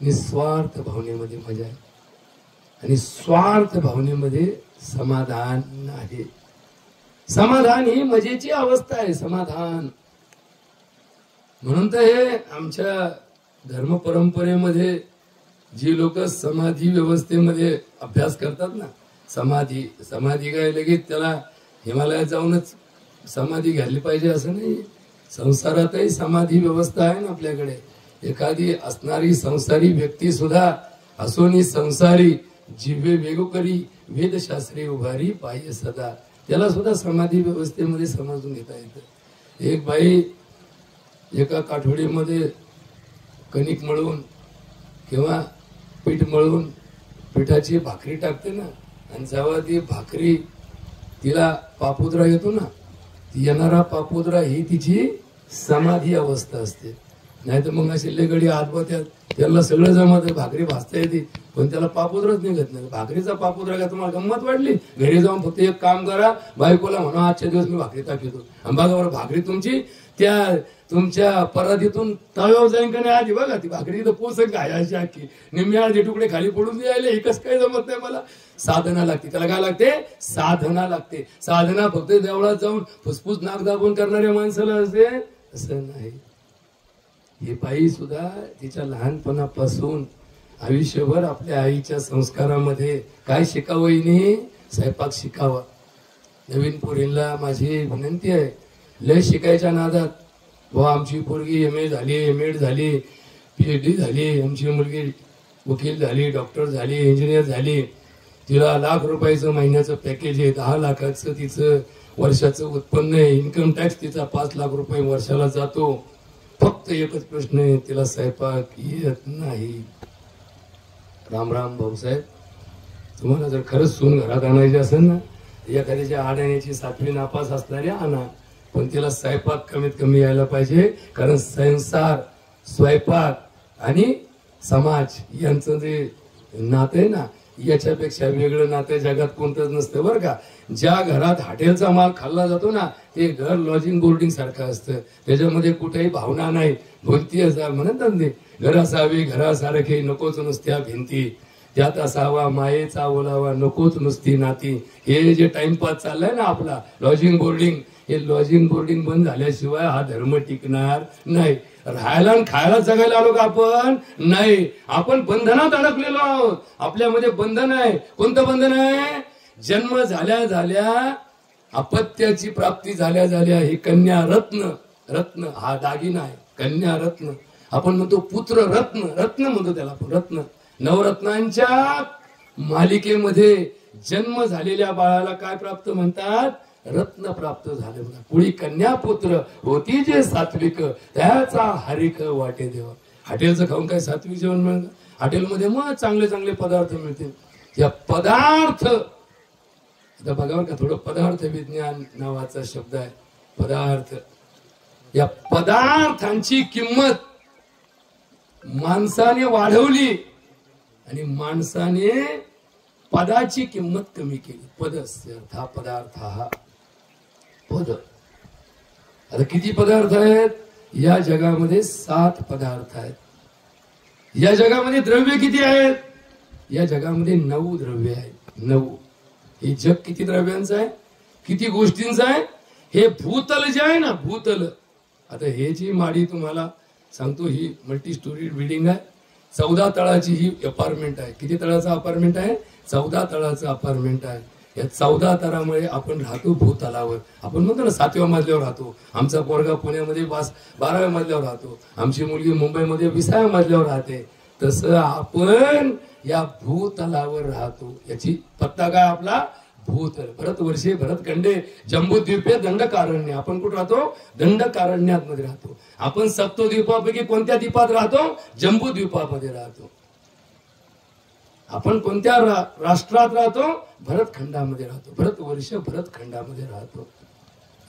निस्वार्थ भावनेमध्ये मजा आहे आणि स्वार्थ भावनेमध्ये समाधान नाही. समाधान ही मजेची अवस्था आहे समाधान. म्हणून तर हे आमच्या धर्म परंपरेमध्ये जी लोक समाधी व्यवस्थेमध्ये अभ्यास करतात ना समाधी काय लगेच त्याला हिमालयात जाऊनच समाधी घ्यायला पाहिजे असं नाही. संसारातही समाधी व्यवस्था आहे ना आपल्याकडे. एखादी असणारी संसारी व्यक्ती सुद्धा असोनी संसारी जिव्हे वेगो करी वेदशास्त्री उभारी पाहिजे सदा, त्याला सुद्धा समाधी व्यवस्थेमध्ये समजून घेता येतं. एक बाई एका काठोडीमध्ये कणिक मळून किंवा पीठ मळून पिठाची भाकरी टाकते ना, आणि जेव्हा ती भाकरी तिला पापुद्रा येतो ना, येणारा पापुद्रा ही तिची समाधी अवस्था असते. नाही तर मग अशी लेगडी आतबत्यात त्याला सगळं जमत, भाकरी भाजता येते पण त्याला पापुद्राच निघत नाही. भाकरीचा पापुद्रा का तुम्हाला गंमत वाटली? घरी जाऊन फक्त एक काम करा, बायकोला म्हणा आजच्या दिवस मी भाकरी टाकतो, आणि बघा बरं भाकरी तुमची त्या तुमच्या परातीतून तव्यावर जाईन का नाही आधी बघा, ती भाकरी तर पोचन काय अशी अख्खी निम्मी अर्धे तुकडे खाली पडून द्यायला. एकच काही जमत नाही मला. साधना लागते. त्याला काय लागते? साधना लागते. साधना फक्त देवळात जाऊन फुसफुस नाक दाबून करणाऱ्या माणसाला असते असं नाही. ही बाई सुद्धा तिच्या लहानपणापासून आयुष्यभर आपल्या आईच्या संस्कारामध्ये काय शिकावं, हिने स्वयंपाक शिकावा. नवीन पोरींना माझी विनंती आहे, लय शिकायच्या नादात व आमची पोरगी MA झाली, MEd झाली, PhD झाली, आमची मुलगी वकील झाली, डॉक्टर झाली, इंजिनियर झाली, तिला ₹1,00,000 महिन्याचं पॅकेज आहे, 10 लाखाचं तिचं वर्षाचं उत्पन्न आहे, इन्कम टॅक्स तिचा ₹5,00,000 वर्षाला जातो. फक्त एकच प्रश्न आहे, तिला स्वयंपाक येत नाही. राम राम भाऊसाहेब, तुम्हाला जर खरंच सून घरात आणायची असेल ना, एखाद्याच्या आडाण्याची 7वी नापास असणारी आणा, पण तिला स्वयंपाक कमीत कमी यायला पाहिजे. कारण संसार, स्वयंपाक आणि समाज यांचं जे नातं आहे ना, याच्यापेक्षा वेगळं नातं जगात कोणतंच नसतं बरं का. ज्या घरात हॉटेलचा माल खाल्ला जातो ना, ते घर लॉजिंग बोर्डिंग सारखं असतं. त्याच्यामध्ये कुठेही भावना नाही. भोंती म्हणतात ते, घर असावे घरासारखे नकोच नुसत्या भिंती, त्यात असावा मायेचा ओलावा नकोच नुसती नाती. हे जे टाइमपास चाललाय ना आपला लॉजिंग बोर्डिंग, हे लॉजिंग बोर्डिंग बंद झाल्याशिवाय हा धर्म टिकणार नाही. राहायला आणि खायला जगायला आलो का आपण? नाही, आपण बंधनात अडकलेलो आहोत. आपल्यामध्ये बंधन आहे. कोणतं बंधन आहे? जन्म झाल्या झाल्या, अपत्याची प्राप्ती झाल्या झाल्या, ही कन्या रत्न, रत्न हा दागिना आहे. कन्या रत्न आपण म्हणतो, पुत्र रत्न, रत्न म्हणतो त्याला आपण, रत्न. नवरत्नांच्या मालिकेमध्ये जन्म झालेल्या बाळाला काय प्राप्त म्हणतात? रत्न प्राप्त झाले. पुढी कन्या पुत्र होती जे सात्विक, त्याचा हरिक वाटे देवा. हॉटेलचं खाऊन काय सात्विक जेवण मिळतं? हॉटेलमध्ये मग चांगले चांगले पदार्थ मिळतील. या पदार्थ, आता बघा का, थोडं पदार्थ विज्ञान नावाचा शब्द आहे, पदार्थ. या पदार्थांची किंमत माणसाने वाढवली आणि माणसाने पदाची किंमत कमी केली. पदस्य हा पदार्थ, हा पद. आता किती पदार्थ आहेत या जगामध्ये? 7 पदार्थ आहेत. या जगामध्ये द्रव्य किती आहेत? या जगामध्ये 9 द्रव्य आहेत. 9. हे जग किती द्रव्यांचं आहे, किती गोष्टींचं आहे? हे भूतल जे आहे ना, भूतल. आता हे जी माडी तुम्हाला सांगतो, ही मल्टी स्टोरी बिल्डिंग आहे. 14 तळाची ही अपार्टमेंट आहे. किती तळाचं अपार्टमेंट आहे? 14 तळाचं अपार्टमेंट आहे. या 14 तळामुळे आपण राहतो भूतलावर. आपण म्हणतो ना 7व्या मजल्यावर राहतो. आमचा पोरगा पुण्यामध्ये 12व्या मजल्यावर राहतो. आमची मुलगी मुंबईमध्ये 20व्या मजल्यावर राहते. तसं आपण या भूतलावर राहतो. याची पत्ता काय आपला? भूतल. भरतवर्षे भरतखंडे जम्बूद्वीपे दंडकारण्य. आपण कुठं राहतो? दंडकारण्यात मध्ये राहतो. आपण सप्तद्वीपापैकी कोणत्या द्वीपात राहतो? जम्बूद्वीपामध्ये राहतो. आपण कोणत्या राष्ट्रात राहतो? भरतखंडामध्ये राहतो. भरतवर्ष भरतखंडामध्ये राहतो.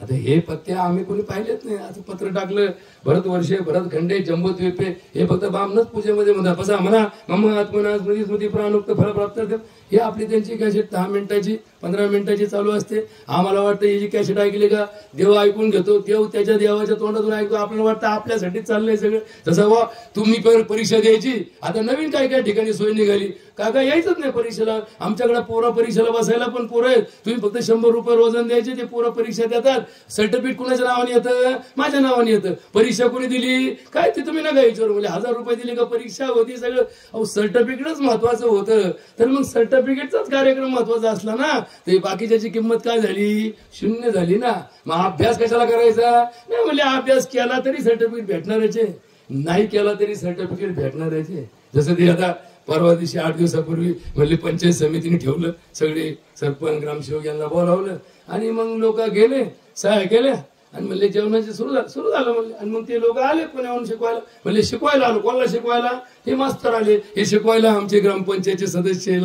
आता हे पत्ते आम्ही कोणी पाहिलेच नाही. आता पत्र टाकलं भरतवर्षे भरतखंडे जम्बूद्वीपे, हे फक्त बामनच पूजेमध्ये म्हणतात. बसा म्हणा मम आत्मना स्मृती स्मृती प्राणोक्त फलप्राप्त. हे आपली त्यांची कॅसेट 10 मिनिटाची 15 मिनिटाची चालू असते. आम्हाला वाटतं ही जी कॅसेट ऐकली का देव ऐकून घेतो, देव त्याच्या देवाच्या तोंडातून ऐकतो. आपल्याला वाटतं आपल्यासाठी चाललंय सगळं. तसं तुम्ही पण परीक्षा द्यायची. आता नवीन काय काय ठिकाणी सोय निघाली. काका यायचंच नाही परीक्षेला. आमच्याकडे पोरं परीक्षेला बसायला पण पोरं आहेत, तुम्ही फक्त 100 रुपये वजन द्यायचे, ते पोरं परीक्षा देतात. सर्टिफिकेट कुणाच्या नावाने येतं? माझ्या नावाने येतं. परीक्षा कोणी दिली काय ते तुम्ही नका विचारू. म्हणजे 1000 रुपये दिले का परीक्षा होती सगळं? अहो सर्टिफिकेटच महत्वाचं होतं. तर मग सर्टिफिकेटचाच कार्यक्रम महत्वाचा असला ना, ते बाकीच्याची किंमत काय झाली? शून्य झाली ना. मग अभ्यास कशाला करायचा? नाही म्हणजे अभ्यास केला तरी सर्टिफिकेट भेटणारच आहे, नाही केला तरी सर्टिफिकेट भेटणारच आहे. जसं ते आता परवा दिवशी 8 दिवसापूर्वी म्हणले पंचायत समितीने ठेवलं, सगळे सरपंच ग्रामसेवक यांना बोलावलं आणि मग लोक गेले, सह्या केल्या आणि म्हणले जेवणाचे सुरू झालं म्हणले. आणि मग ते लोक आले पुण्याहून शिकवायला. म्हणले शिकवायला आलो. कोणाला शिकवायला? हे मास्तर आले. हे शिकवायला आमचे ग्रामपंचायतचे सदस्य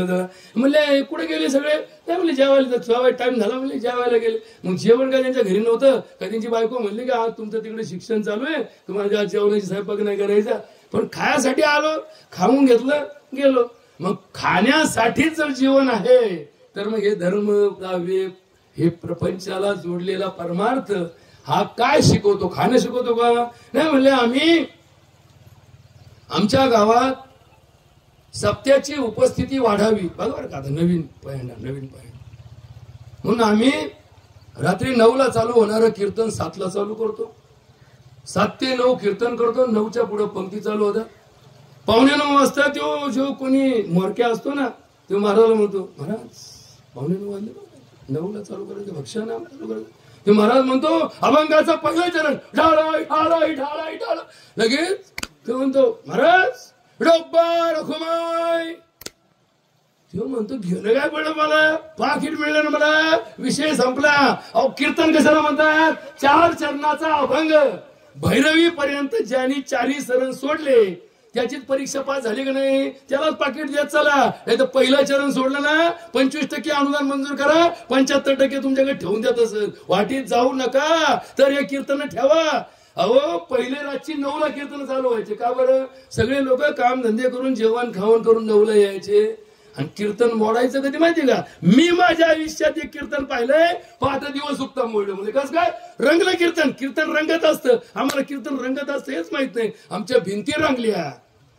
म्हणले कुठे गेले सगळे? नाही म्हणले जेवायला, जेवायला टाइम झाला म्हणले, जेवायला गेले. मग जेवण काय त्यांच्या घरी नव्हतं का? त्यांची बायको म्हणली की आज तुमचं तिकडे शिक्षण चालू आहे, तुम्हाला जेवणाची स्वयंपाक नाही करायचा, पण खायासाठी आलो, खाऊन घेतलं गेलो. मग खाण्यासाठीच जर जीवन आहे तर मग हे धर्म काव्य हे प्रपंचाला जोडलेला परमार्थ हा काय शिकवतो? खाणं शिकवतो का? नाही म्हणले आम्ही आमच्या गावात सप्त्याची उपस्थिती वाढावी. बरोबर का? आता नवीन पयंडा म्हणून आम्ही रात्री 9ला चालू होणारं कीर्तन 7ला चालू करतो. 7 ते 9 कीर्तन करतो. 9च्या पुढे पंक्ती चालू होतात. 8:45 वाजता तो जो कोणी मोरक्या असतो ना, तो महाराजला म्हणतो, महाराज 8:45 वाजले, 9ला चालू करायचं, भक्ष्य नाम चालू करायचं. ते महाराज म्हणतो अभंगाचा पहिला चरण ढाळाई ढाळाई ढाळाई ढाळ. लगेच तो म्हणतो महाराज डोब्बा रखुमाई. तो म्हणतो घेणं काय पडलं मला, पाकिट मिळलं ना मला, विषय संपला. अहो कीर्तन कशाला म्हणतात? 4 चरणाचा अभंग. भैरवी पर्यंत ज्यांनी 4 चरण सोडले त्याचीच परीक्षा पास झाली का नाही, त्यालाच पाकिट देत चला. नाही तर पहिलं चरण सोडलं ना 25% अनुदान मंजूर करा, 75% तुमच्याकडे ठेवून देत असत. वाटीत जाऊ नका तर हे कीर्तन ठेवा. अहो पहिले रातची 9ला कीर्तन चालू व्हायचे. का बरं? सगळे लोक काम धंदे करून जेवण खावण करून 9ला यायचे. आणि कीर्तन मोडायचं कधी माहिती का? मी माझ्या आयुष्यात एक कीर्तन पाहिलंय, पहाटे दिवस उगता मोडलं. म्हणजे कसं काय? रंगलं कीर्तन. कीर्तन रंगत असतं. आम्हाला कीर्तन रंगत असतं हेच माहित नाही. आमच्या भिंती रंगल्या,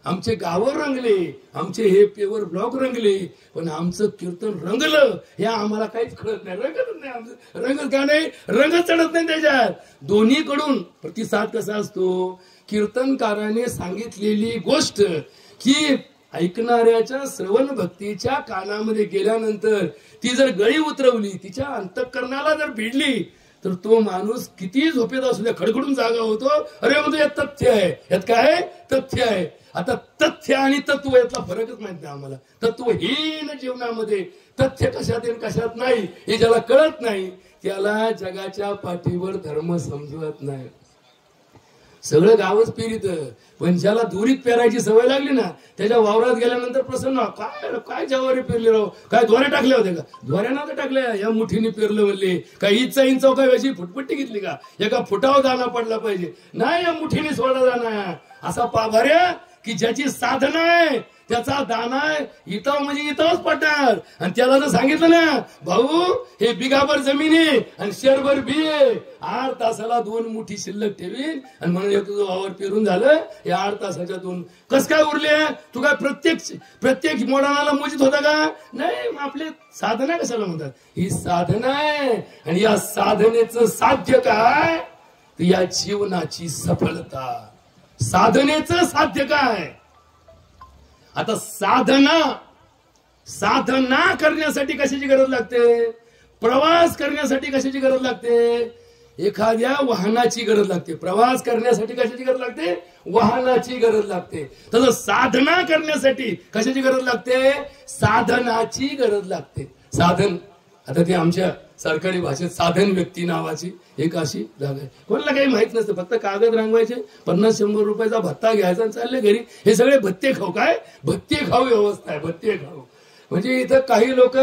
आमचे गावं रंगले, आमचे हे पेवर ब्लॉक रंगले, पण आमचं कीर्तन रंगलं हे आम्हाला काहीच कळत नाही. रंगतच नाही आमचं. रंगत का नाही? रंगत चढत नाही त्याच्यात. दोन्हीकडून प्रतिसाद कसा असतो? कीर्तनकाराने सांगितलेली गोष्ट की ऐकणाऱ्याच्या श्रवण भक्तीच्या कानामध्ये गेल्यानंतर ती जर गळी उतरवली, तिच्या अंतःकरणाला जर भिडली, तर तो माणूस किती झोपेत असू द्या खडखडून जागा होतो. अरे म्हणजे यात तथ्य आहे. यात काय? तथ्य आहे. आता तथ्य आणि तत्व यातला फरकच माहित नाही आम्हाला. तत्वहीन जीवनामध्ये तथ्य कशात आणि कशात नाही हे ज्याला कळत नाही त्याला जगाच्या पाठीवर धर्म समजत नाही. सगळं गावच पेरीत, पण ज्याला दुरीत पेरायची सवय लागली ना त्याच्या वावरात गेल्यानंतर प्रसन्न, काय काय ज्वारी पेरले राव, काय द्वारे टाकले होते का? द्वाऱ्या नव्हत्या टाकल्या, या मुठीने पेरलं म्हणले. काय इंचा इंचाव काय अशी फुटपट्टी घेतली का? एका फुटावर दाना पडला पाहिजे. नाही, या मुठीने सोडा दाना. असा पाभाऱ्या की ज्याची साधना आहे त्याचा दाना इथं म्हणजे इथंच पडणार. आणि त्याला जर सांगितलं ना भाऊ हे बिगाभर जमीन आहे आणि शेरभर बी आहे, 8 तासाला 2 मुठी शिल्लक ठेवीन आणि म्हणून तुझं वावर पेरून झालं, हे 8 तासाच्या 2 कस काय उरले? तू काय प्रत्येक मोडाणाला मोजित होता का? नाही. आपले साधना कशाला म्हणतात? ही साधना आहे. आणि या साधनेचं साध्य काय? तर या जीवनाची सफलता. साधनेचं साध्य काय? आता साधना करण्यासाठी कशाची गरज लागते? प्रवास करण्यासाठी कशाची गरज लागते? एखाद्या वाहनाची गरज लागते. प्रवास करण्यासाठी कशाची गरज लागते? वाहनाची गरज लागते. तसं साधना करण्यासाठी कशाची गरज लागते? साधनाची गरज लागते. साधन, आता ते आमच्या सरकारी भाषेत साधन व्यक्ती नावाची एक अशी जागा आहे. कोणाला काही माहित नसतं, फक्त कागद रंगवायचे, 50-100 रुपयाचा भत्ता घ्यायचा आणि चालले घरी. हे सगळे भत्ते खाऊ. काय भत्ते खाऊ व्यवस्था आहे? भत्ते खाऊ म्हणजे इथं काही लोक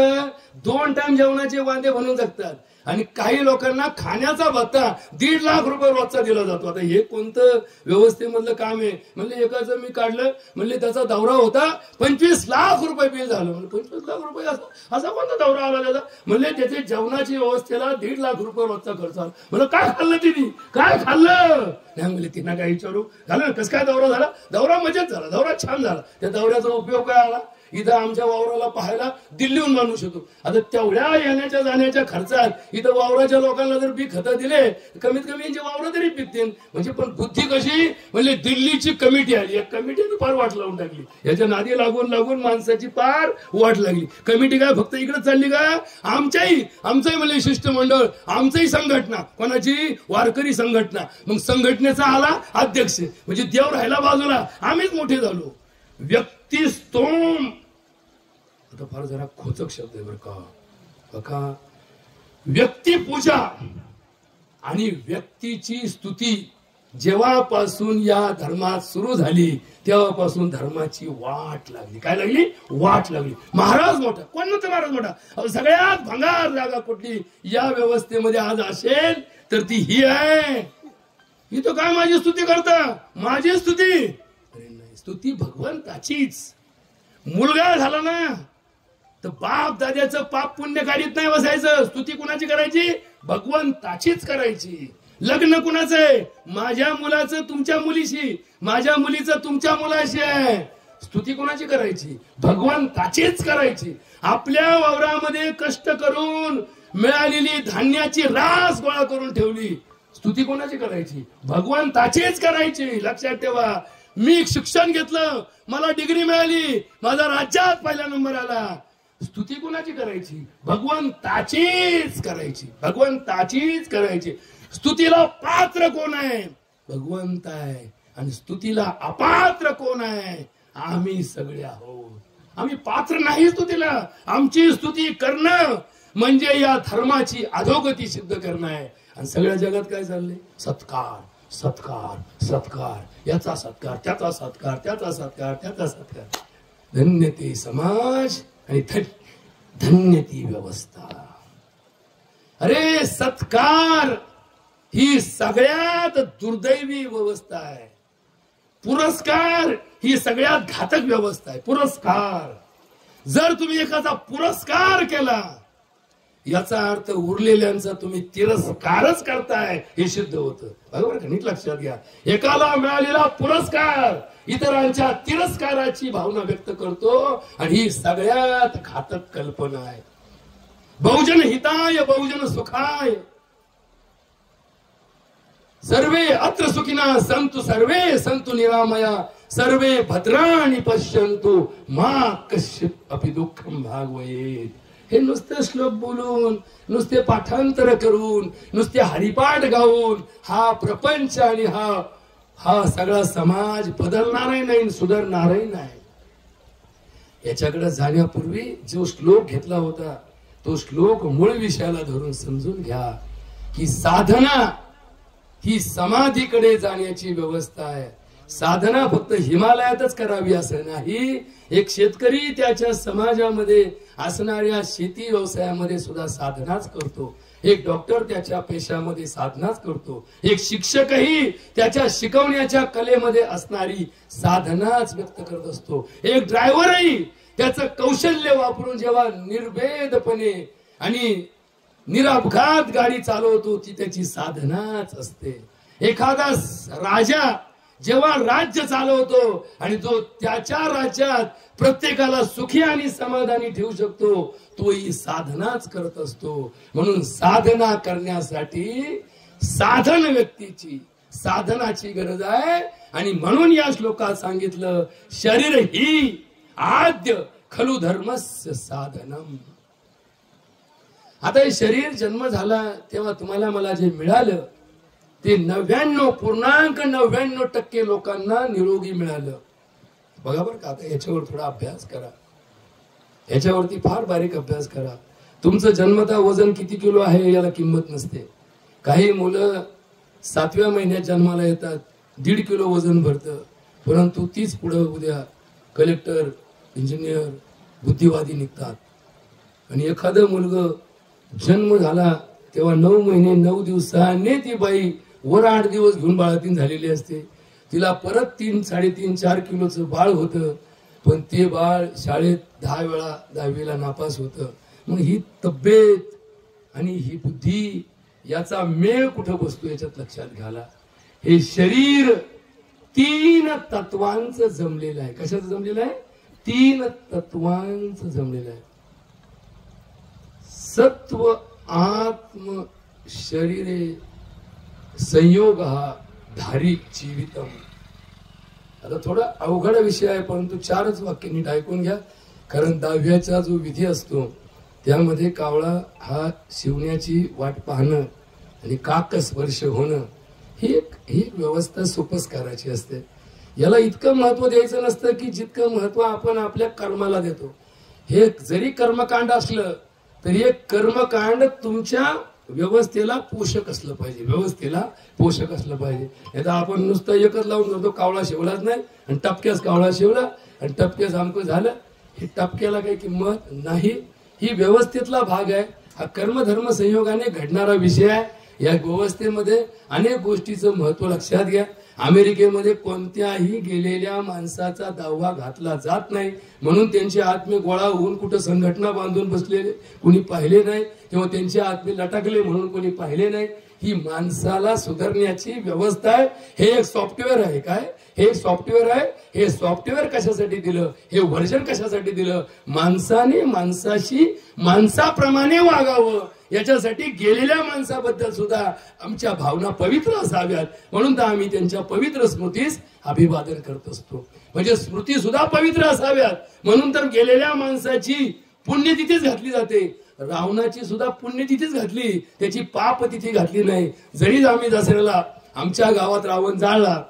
2 टाइम जेवणाचे वांदे बनवून जगतात आणि काही लोकांना खाण्याचा भत्ता 1.5 लाख रुपये रोजचा दिला जातो. आता हे कोणतं व्यवस्थेमधलं काम आहे? म्हणले एकाचं मी काढलं, म्हणले त्याचा दौरा होता 25 लाख रुपये बिल झालं. म्हणजे 25 लाख रुपये असा कोणता दौरा आला त्याचा? म्हणले त्याच्या जेवणाची व्यवस्थेला 1.5 लाख रुपये रोजचा खर्च आला. म्हणलं काय खाल्लं तिने? काय खाल्लं? नाही म्हणले तिनं काय विचारू. झालं कसं काय दौरा झाला? दौरा मजेत झाला, दौरा छान झाला. त्या दौऱ्याचा उपयोग काय आला? इथं आमच्या वावराला पाहायला दिल्लीहून माणूस येतो. आता तेवढ्या येण्याच्या जाण्याच्या खर्चात इथं वावराच्या लोकांना जर बी खतं दिले कमीत कमी यांची वावरं तरी पिकतील. म्हणजे पण बुद्धी कशी म्हणजे दिल्लीची कमिटी आली, या कमिटीने फार वाट लावून टाकली. याच्या नादी लागून लागून माणसाची फार वाट लागली. कमिटी काय फक्त इकडे चालली का? आमचंही म्हणजे शिष्टमंडळ, आमचंही संघटना, कोणाची? वारकरी संघटना. मग संघटनेचा आला अध्यक्ष, म्हणजे देव राहिला बाजूला, आम्हीच मोठे झालो. व्यक्तिस्तोम, आता फार जरा खोचक शब्द आहे बरं का बघा. व्यक्तिपूजा आणि व्यक्तीची स्तुती जेव्हापासून या धर्मात सुरू झाली तेव्हापासून धर्माची वाट लागली. काय लागली? वाट लागली. महाराज मोठा, कोण नव्हतं महाराज मोठा? सगळ्यात भंगार जागा कुठली या व्यवस्थेमध्ये आज असेल तर ती ही आहे. ही तो काय माझी स्तुती करता? माझी स्तुती? अरे नाही, स्तुती भगवंताचीच. मुलगा झाला ना तर बाप दाद्याचं पाप पुण्य काढीत नाही बसायचं. स्तुती कुणाची करायची? भगवंताचीच करायची. लग्न कुणाचं आहे? माझ्या मुलाचं तुमच्या मुलीशी, माझ्या मुलीचं तुमच्या मुलाशी आहे. स्तुती कुणाची करायची? भगवंताचीच करायची. आपल्या वावरामध्ये कष्ट करून मिळालेली धान्याची रास गोळा करून ठेवली, स्तुती कोणाची करायची? भगवंताचीच करायची. लक्षात ठेवा. मी शिक्षण घेतलं, मला डिग्री मिळाली, माझा राज्यात पहिला नंबर आला, स्तुती कोणाची करायची? भगवंताचीच करायची. भगवंताचीच करायची. स्तुतीला पात्र कोण आहे? भगवंत आहे. आणि स्तुतीला अपात्र कोण आहे? आम्ही सगळे आहोत. आम्ही पात्र नाही स्तुतीला. आमची स्तुती करणं म्हणजे या धर्माची अधोगती सिद्ध करणं आहे. आणि सगळ्या जगात काय चाललंय? सत्कार, सत्कार, सत्कार, याचा सत्कार, त्याचा सत्कार, त्याचा सत्कार, त्याचा सत्कार. धन्य ते समाज आणि धन्य ती व्यवस्था. अरे सत्कार ही सगळ्यात दुर्दैवी व्यवस्था आहे. पुरस्कार ही सगळ्यात घातक व्यवस्था आहे. पुरस्कार, जर तुम्ही एखादा पुरस्कार केला याचा अर्थ उरलेल्यांचा तुम्ही तिरस्कारच करताय हे सिद्ध होतं. बरोबर का? नीट लक्षात घ्या. एकाला मिळालेला पुरस्कार इतरांच्या तिरस्काराची भावना व्यक्त करतो आणि ही सगळ्यात घातक कल्पना आहे. बहुजन हिताय बहुजन सुखाय सर्वे अत्र सुखिना संतु सर्वे संतु निरामया सर्वे भद्राणि पश्यन्तु मा कश्चित् अपि दुःखं भागवयेत. हे नुसते श्लोक बोलून, नुसते पाठांतर करून, नुसते हरिपाठ गाऊन हा प्रपंच आणि हा सगळा समाज बदलणारही नाही, सुधारणारही नाही. याच्याकडे जाण्यापूर्वी जो श्लोक घेतला होता तो श्लोक मूळ विषयाला धरून समजून घ्या की साधना ही समाधीकडे जाण्याची व्यवस्था आहे. साधना फक्त हिमालयातच करावी असं नाही. एक शेतकरी त्याच्या समाजामध्ये असणाऱ्या शेती व्यवसायामध्ये सुद्धा साधनाच करतो. एक डॉक्टर त्याच्या पेशामध्ये साधनाच करतो. एक शिक्षकही त्याच्या शिकवण्याच्या कलेमध्ये असणारी साधनाच व्यक्त करत असतो. एक ड्रायव्हरही त्याचं कौशल्य वापरून जेव्हा निर्भेदपणे आणि निरपघात गाडी चालवतो ती त्याची साधनाच असते. एखादा राजा जेव्हा राज्य चालवतो आणि जो त्याच्या राज्यात प्रत्येकाला सुखी आणि समाधानी ठेवू शकतो तोही साधनाच करत असतो. म्हणून साधना करण्यासाठी साधन व्यक्तीची, साधनाची गरज आहे. आणि म्हणून या श्लोकात सांगितलं शरीर ही आद्य खलु धर्मस्य साधनम. आता हे शरीर जन्म झाला तेव्हा तुम्हाला मला जे मिळालं ते 99.99% लोकांना निरोगी मिळालं. बघा बरं का. आता याच्यावर थोडा अभ्यास करा, याच्यावरती फार बारीक अभ्यास करा. तुमचं जन्मता वजन किती किलो आहे याला किंमत नसते. काही मुलं 7व्या महिन्यात जन्माला येतात, 1.5 किलो वजन भरतं, परंतु तीच पुढे उद्या कलेक्टर, इंजिनियर, बुद्धिवादी निघतात. आणि एखादं मुलगा जन्म झाला तेव्हा 9 महिने 9 दिवसांनी ती बाई वर 8 दिवस घेऊन बाळातीन झालेली असते. तिला परत 3, 3.5, 4 किलोचं बाळ होतं, पण ते बाळ शाळेत 10 वेळा 10वीला नापास होतं. मग ही तब्येत आणि ही बुद्धी याचा मेळ कुठं बसतो याच्यात लक्षात घ्याला. हे शरीर 3 तत्वांचं जमलेलं आहे. कशाचं जमलेलं आहे? तीन तत्वांचं जमलेलं आहे. सत्व आत्म शरीरे संयोग हा धारी जीवितम. आता थोडा अवघड विषय आहे, परंतु 4च वाक्य नीट ऐकून घ्या. कारण 10व्याचा जो विधी असतो त्यामध्ये कावळा हा शिवण्याची वाट पाहणं आणि काक स्पर्श होणं ही एक व्यवस्था सोपस्काराची असते. याला इतकं महत्व द्यायचं नसतं की जितकं महत्व आपण आपल्या कर्माला देतो. हे जरी कर्मकांड असलं तरी एक कर्मकांड तुमच्या व्यवस्थेला पोषक असलं पाहिजे, व्यवस्थेला पोषक असलं पाहिजे. नाही तर आपण नुसतं एकच लावून करतो, कावळा शिवलाच नाही आणि टपक्यास कावळा शिवला आणि टपक्यास आमकं झालं. हे टपक्याला काही किंमत नाही. ही व्यवस्थेतला भाग आहे. हा कर्मधर्म संयोगाने घडणारा विषय आहे. या व्यवस्थेमध्ये अनेक गोष्टीचं महत्व लक्षात घ्या. अमेरिकेमध्ये कोणत्याही गेलेल्या माणसाचा दावा घातला जात नाही, म्हणून त्यांचे आत्मे गोळा होऊन कुठं संघटना बांधून बसलेले कोणी पाहिले नाही, किंवा त्यांचे आत्मे लटकले म्हणून कोणी पाहिले नाही. ही माणसाला सुधारण्याची व्यवस्था आहे. हे एक सॉफ्टवेअर आहे. काय हे सॉफ्टवेअर आहे? हे सॉफ्टवेअर कशासाठी दिलं, हे व्हर्जन कशासाठी दिलं? माणसाने माणसाशी माणसाप्रमाणे वागावं, याच्यासाठी गेलेल्या माणसाबद्दल सुद्धा आमच्या भावना पवित्र असाव्यात. म्हणून तर आम्ही त्यांच्या पवित्र स्मृतीस अभिवादन करत असतो. म्हणजे स्मृती सुद्धा पवित्र असाव्यात म्हणून तर गेलेल्या माणसाची पुण्यतिथीच घातली जाते. रावणाची सुद्धा पुण्यतिथीच घातली, त्याची पाप तिथी घातली नाही. जरी आम्ही दसऱ्याला आमच्या गावात रावण जाळला,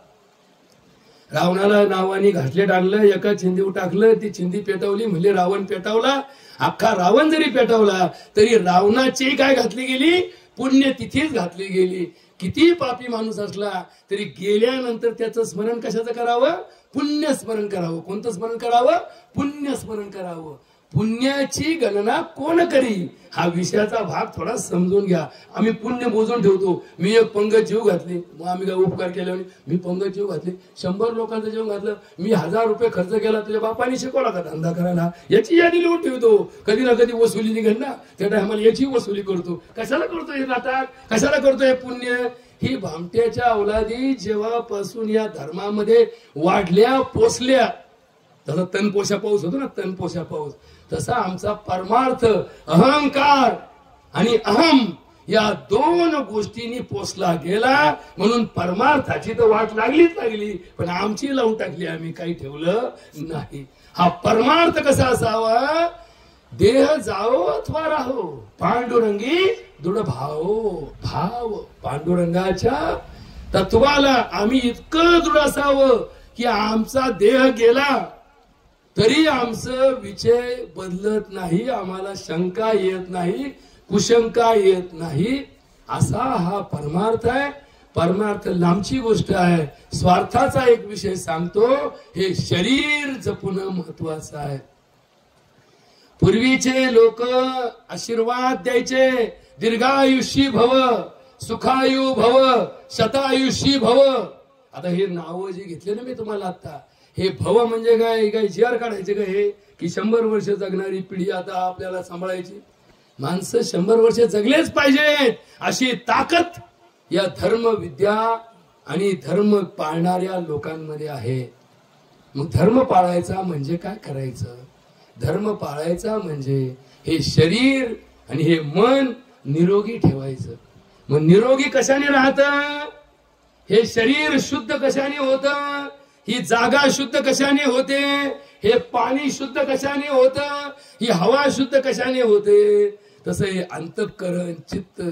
रावणाला नावाने घासलेट आणलं, एका चिंदीवर टाकलं, ती चिंदी पेटवली, म्हणजे रावण पेटवला. अख्खा रावण जरी पेटवला तरी रावणाची काय घातली गेली? पुण्यतिथीच घातली गेली. किती पापी माणूस असला तरी गेल्यानंतर त्याचं स्मरण कशाचं करावं? पुण्य स्मरण करावं. कोणतं स्मरण करावं? पुण्य स्मरण करावं. पुण्याची गणना कोण करी, हा विषयाचा भाग थोडा समजून घ्या. आम्ही पुण्य मोजून ठेवतो. मी एक पंगत जीव घातली, मग आम्ही काय उपकार केले? मी पंगत जीव घातली, 100 लोकांचं जीव घातलं, मी 1000 रुपये खर्च केला, तुझ्या बापाने शिकवला का धंदा करायला? याची यादी लिहून ठेवतो. कधी ना कधी वसुली निघेल ना, त्या टायमाला याची वसुली करतो. कशाला करतो हे नाटक? कशाला करतो हे पुण्य? ही भामट्याच्या अवलादी जेव्हापासून या धर्मामध्ये वाढल्या पोचल्या, तसा तनपोशा पाऊस होतो ना, तनपोशा पाऊस, तसा आमचा परमार्थ अहंकार आणि अहम या 2 गोष्टींनी पोचला गेला. म्हणून परमार्थाची तर वाट लागली, पण आमची लावून टाकली, आम्ही काही ठेवलं नाही. हा परमार्थ कसा असावा? देह जाओ अथवा राहो, पांडुरंगी दृढ भाव. पांडुरंगाच्या तत्वाला आम्ही इतकं दृढ असावं की आमचा देह गेला तरी आमचं विषय बदलत नाही, आम्हाला शंका येत नाही, कुशंका येत नाही. असा हा परमार्थ आहे. परमार्थ लांबची गोष्ट आहे. स्वार्थाचा एक विषय सांगतो, हे शरीर जपणं महत्वाचं आहे. पूर्वीचे लोक आशीर्वाद द्यायचे, दीर्घायुषी भव, सुखायु भव, शतायुषी भव. आता हे नाव जे घेतले ना मी तुम्हाला आता, हे भव म्हणजे काय जिआर काढायचे का हे? की 100 वर्ष जगणारी पिढी आता आपल्याला सांभाळायची? माणसं 100 वर्ष जगलेच पाहिजेत अशी ताकद या धर्म विद्या आणि धर्म पाळणाऱ्या लोकांमध्ये आहे. मग धर्म पाळायचा म्हणजे काय करायचं? धर्म पाळायचा म्हणजे हे शरीर आणि हे मन निरोगी ठेवायचं. मग निरोगी कशाने राहतं? हे शरीर शुद्ध कशाने होतं? ही जागा शुद्ध कशाने होते? हे पाणी शुद्ध कशाने होतं? ही हवा शुद्ध कशाने होते? तसं हे अंतःकरण चित्त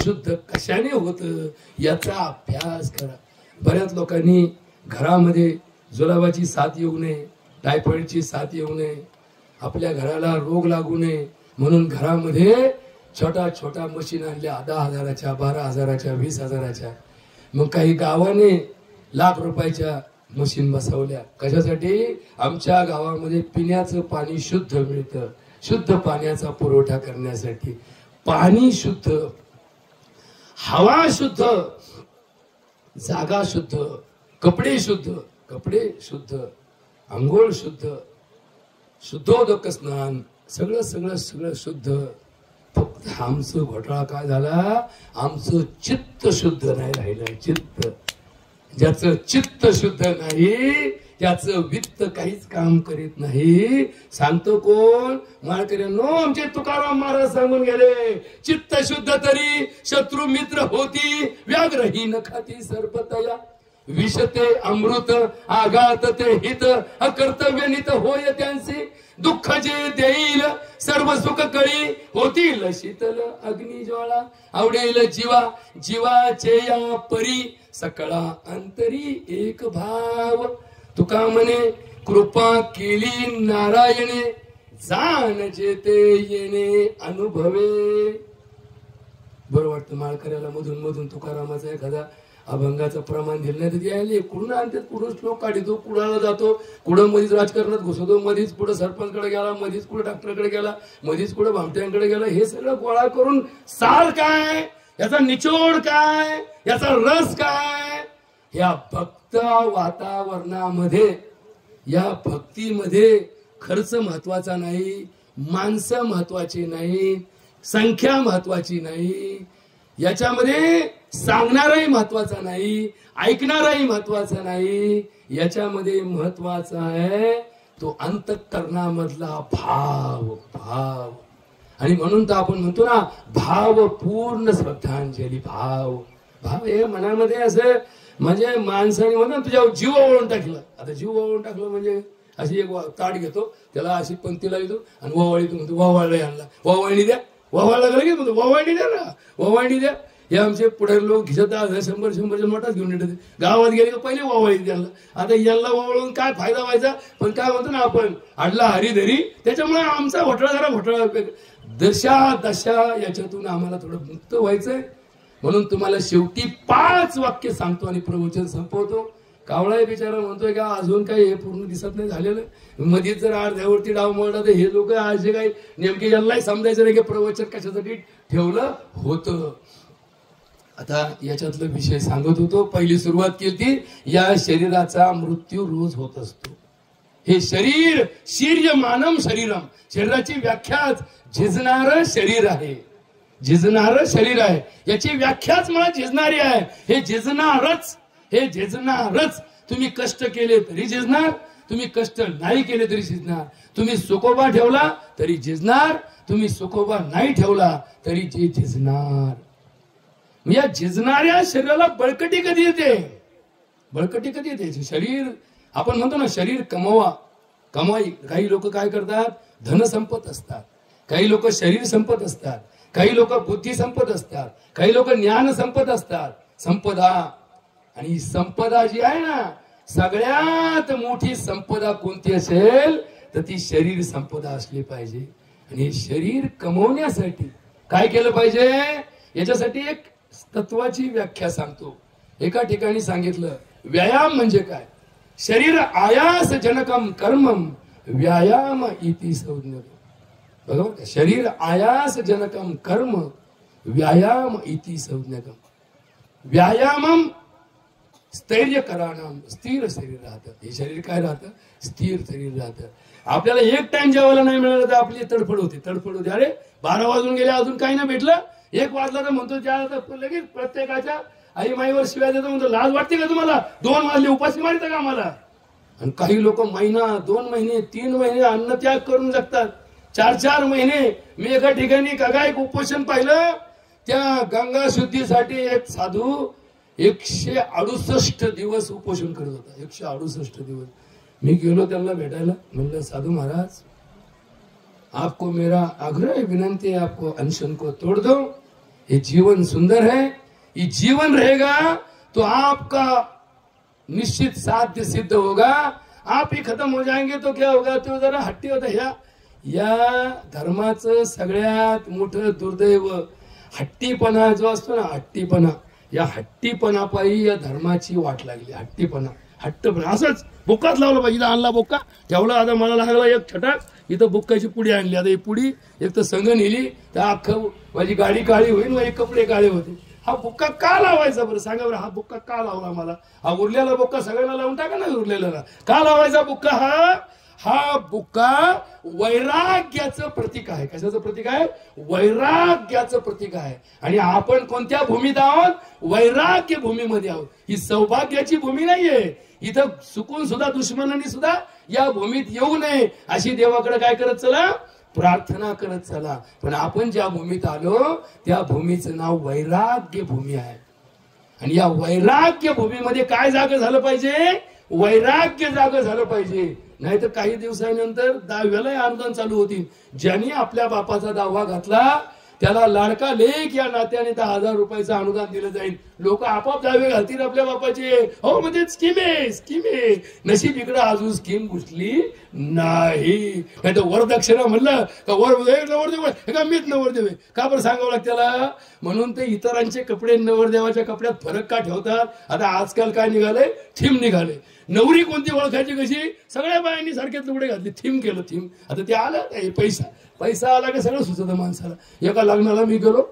शुद्ध कशाने होतं याचा अभ्यास करा. बऱ्याच लोकांनी घरामध्ये जुलाबाची साथ येऊ नये, टायफॉइडची साथ येऊ नये, आपल्या घराला रोग लागू नये म्हणून घरामध्ये छोटा मशीन आणल्या 10,000च्या, 12,000च्या, 20,000च्या. मग काही गावाने लाख रुपयाच्या मशीन बसवल्या. कशासाठी? आमच्या गावामध्ये पिण्याचं पाणी शुद्ध मिळतं, शुद्ध पाण्याचा पुरवठा करण्यासाठी. पाणी शुद्ध, हवा शुद्ध, जागा शुद्ध, कपडे शुद्ध, अंघोळ शुद्ध, शुद्धोदक स्नान, सगळं शुद्ध. फक्त आमचं घोटाळा काय झाला? आमचं चित्त शुद्ध नाही राहिलं. चित्त, ज्याचं चित्त शुद्ध नाही त्याचं वित्त काहीच काम करीत नाही. सांगतो कोण? माळकऱ्यांनो, आमचे तुकाराम महाराज सांगून गेले, चित्त शुद्ध तरी शत्रू मित्र होती, व्याघ्रही न खाती सर्पतया, विषते अमृत आघात ते हित, अकर्तव्य नित होय त्यांचे, दुःख जे देईल सर्व सुख कळी, होतील शीतल अग्निज्वाळा, आवडेल जीवा जीवाचे या परी, सकळा अंतरी एक भाव. तुका म्हणे कृपा केली नारायणे, जाण जेते येणे अनुभवे. बरं वाटतं माळकऱ्याला मधून मधून तुकारामाचा एखादा अभंगाचं प्रमाण दिलं नाही तर यायला कुठून आणतात, कुठून श्लोक काढतो, कुणाला जातो, कुठं मधीच राजकारणात घुसवतो, मधीच पुढे सरपंचकडे गेला, मधीच पुढे डॉक्टरकडे गेला, मधीच पुढे भामट्यांकडे गेला. हे सगळं गोळा करून सार काय, याचा निचोड काय, याचा रस काय, या भक्त वातावरणामध्ये, या भक्तीमध्ये खर्च महत्वाचा नाही, माणसं महत्वाची नाही, संख्या महत्वाची नाही, याच्यामध्ये सांगणाराही महत्वाचा नाही, ऐकणाराही महत्वाचा नाही, याच्यामध्ये महत्वाचा आहे तो अंतःकरणामधला भाव. भाव आणि म्हणून तर आपण म्हणतो ना, भावपूर्ण श्रद्धांजली. भाव भाव हे मनामध्ये असं, म्हणजे माणसाने म्हणतो तुझ्या जीव ओळून टाकलं. आता जीव ओळून टाकलं म्हणजे अशी एक ताट घेतो, त्याला अशी पंक्ती लावतो आणि ववाळी तू म्हणतो ववाळला आणला, ववाळणी द्या, ववाळला गेला की म्हणतो ववाळणी द्या ना, ववाळणी द्या. हे आमचे पुढे लोक घेतात 100-100 नोटाच घेऊन येतात, गावात गेले का पहिले ववाळी द्यायला. आता यांना ववाळून काय फायदा व्हायचा, पण काय म्हणतो ना आपण, अडला हरिधरी, त्याच्यामुळे आमचा घोटाळा जरा घोटाळा. दशा दशा याच्यातून आम्हाला थोडं मुक्त व्हायचंय. म्हणून तुम्हाला शेवटी 5 वाक्य सांगतो आणि प्रवचन संपवतो. कावळा बिचारा म्हणतोय का अजून काही हे पूर्ण दिसत नाही झालेलं, मध्येच जर अर्ध्यावरती डाव मारला तर हे लोक आज जे काही नेमके यांनाही समजायचं नाही की प्रवचन कशासाठी ठेवलं होतं. आता याच्यातला विषय सांगत होतो, पहिली सुरुवात केली, या शरीराचा मृत्यू रोज होत असतो. हे शरीर शीर्यमानम शरीरम, शरीराची व्याख्याच झिजणारं शरीर आहे, झिजणारं शरीर आहे, याची व्याख्याच मला झिजणारी आहे. हे झिजणारच, हे झिजणारच. तुम्ही कष्ट केले तरी झिजणार, तुम्ही कष्ट नाही केले तरी झिजणार. तुम्ही सुकोबा ठेवला तरी झिजणार, तुम्ही सुकोबा नाही ठेवला तरी जे झिजणार. या झिजणाऱ्या शरीराला बळकटी कधी येते, बळकटी कधी येते. शरीर आपण म्हणतो ना, शरीर कमवा, कमाई. काही लोक काय करतात, धन संपत असतात, काही लोक शरीर संपत असतात, काही लोक बुद्धी संपत असतात, काही लोक ज्ञान संपत असतात. संपदा, आणि संपदा जी आहे ना, सगळ्यात मोठी संपदा कोणती असेल तर ती शरीर संपदा असली पाहिजे. आणि शरीर कमवण्यासाठी काय केलं पाहिजे, याच्यासाठी एक तत्वाची व्याख्या सांगतो. एका ठिकाणी सांगितलं, व्यायाम म्हणजे काय, शरीर आयास जनकम कर्मम व्यायाम इति संज्ञक. बरोबर, शरीर आयास जनकम कर्म व्यायाम इति संज्ञकम. व्यायामम स्थैर्य कराणाम, स्थिर शरीर राहतं. हे शरीर काय राहतं, स्थिर शरीर राहतं. आपल्याला एक टाइम जेवायला नाही मिळालं तर आपली तडफड होते, तडफड होते. अरे 12 वाजून गेले अजून काही नाही भेटलं, 1 वाजला तर म्हणतो त्या लगेच प्रत्येकाच्या आई माईवर शिवाय देतो, म्हणतो लाज वाटते का तुम्हाला, 2 वाजले उपाशी मारता का आम्हाला. आणि काही लोक महिना, 2 महिने, 3 महिने अन्न त्याग करून जगतात, 4-4 महिने. मी एका ठिकाणी का एक उपोषण पाहिलं, त्या गंगा शुद्धीसाठी एक साधू 168 दिवस उपोषण करत होता. 168 दिवस. मी गेलो त्यांना भेटायला, म्हणलं साधू महाराज आपको मेरा आग्रह विनंती है, आपको अनशन को तोड़ दो, ये जीवन सुंदर है, ये जीवन रहेगा तो आपका निश्चित साध्य सिद्ध होगा, आप ही खत्म हो जाएंगे तो क्या होगा. तो जरा हट्टी होता. या धर्माचं सगळ्यात मोठं दुर्दैव हट्टीपणा जो असतो ना, हट्टीपणा. या हट्टीपणापायी या धर्माची वाट लागली. हट्टीपणा, हट्टपणा. असंच बुक्काच लावलं पाहिजे. आणला बुक्का ठेवला, आता मला लागला एक छटाक, इथं बुक्काची पुडी आणली. आता ही पुडी एक तर संघ नेली तर अख्खं माझी गाडी काळी होईल, माझे कपडे काळे होते. हा बुक्का का लावायचा बरं, सांगा बरं. हा बुक्का का लावला मला, हा उरलेला बुक्का सगळ्यांना लावून टाका ना, उरलेला का लावायचा बुक्का. हा बुक्का वैराग्याचं प्रतीक आहे. कशाचं प्रतीक आहे? वैराग्याचं प्रतीक आहे. आणि आपण कोणत्या भूमीत आहोत? वैराग्य भूमीमध्ये आहोत. ही सौभाग्याची भूमी नाहीये. इथं चुकून सुद्धा दुश्मनांनी सुद्धा या भूमीत येऊ नये अशी देवाकडे काय करत चला? प्रार्थना करत चला. पण आपण ज्या भूमीत आलो त्या भूमीचं नाव वैराग्य भूमी आहे. आणि या वैराग्य भूमीमध्ये काय जागं झालं पाहिजे? वैराग्य जागं झालं पाहिजे. नाहीतर काही दिवसांनंतर दहाव्याला आंदोलन चालू होतील. ज्यांनी आपल्या बापाचा दावा घातला त्याला लाडका लेख या नात्याने 10,000 रुपयाचं अनुदान दिलं जाईल. लोक आपाप दावे घालतील आपल्या बापाचे. हो म्हणजे स्कीम आहे. नशीब इकडे अजून स्कीम घुसली नाही. नाही तर वरदक्षिणा म्हणलं का नवरदेव का मीच नवरदेव का बरं सांगावं लागतं त्याला? म्हणून ते इतरांचे कपडे नवरदेवाच्या कपड्यात फरक का ठेवतात? आता आजकाल काय निघालंय? थीम निघाले. नवरी कोणती ओळखायची कशी? सगळ्या बायांनी सारखेच लुगडे घातले. थीम केलं थीम. आता ते आलं पैसा आला की सगळं सुचत माणसाला. एका लग्नाला मी गेलो.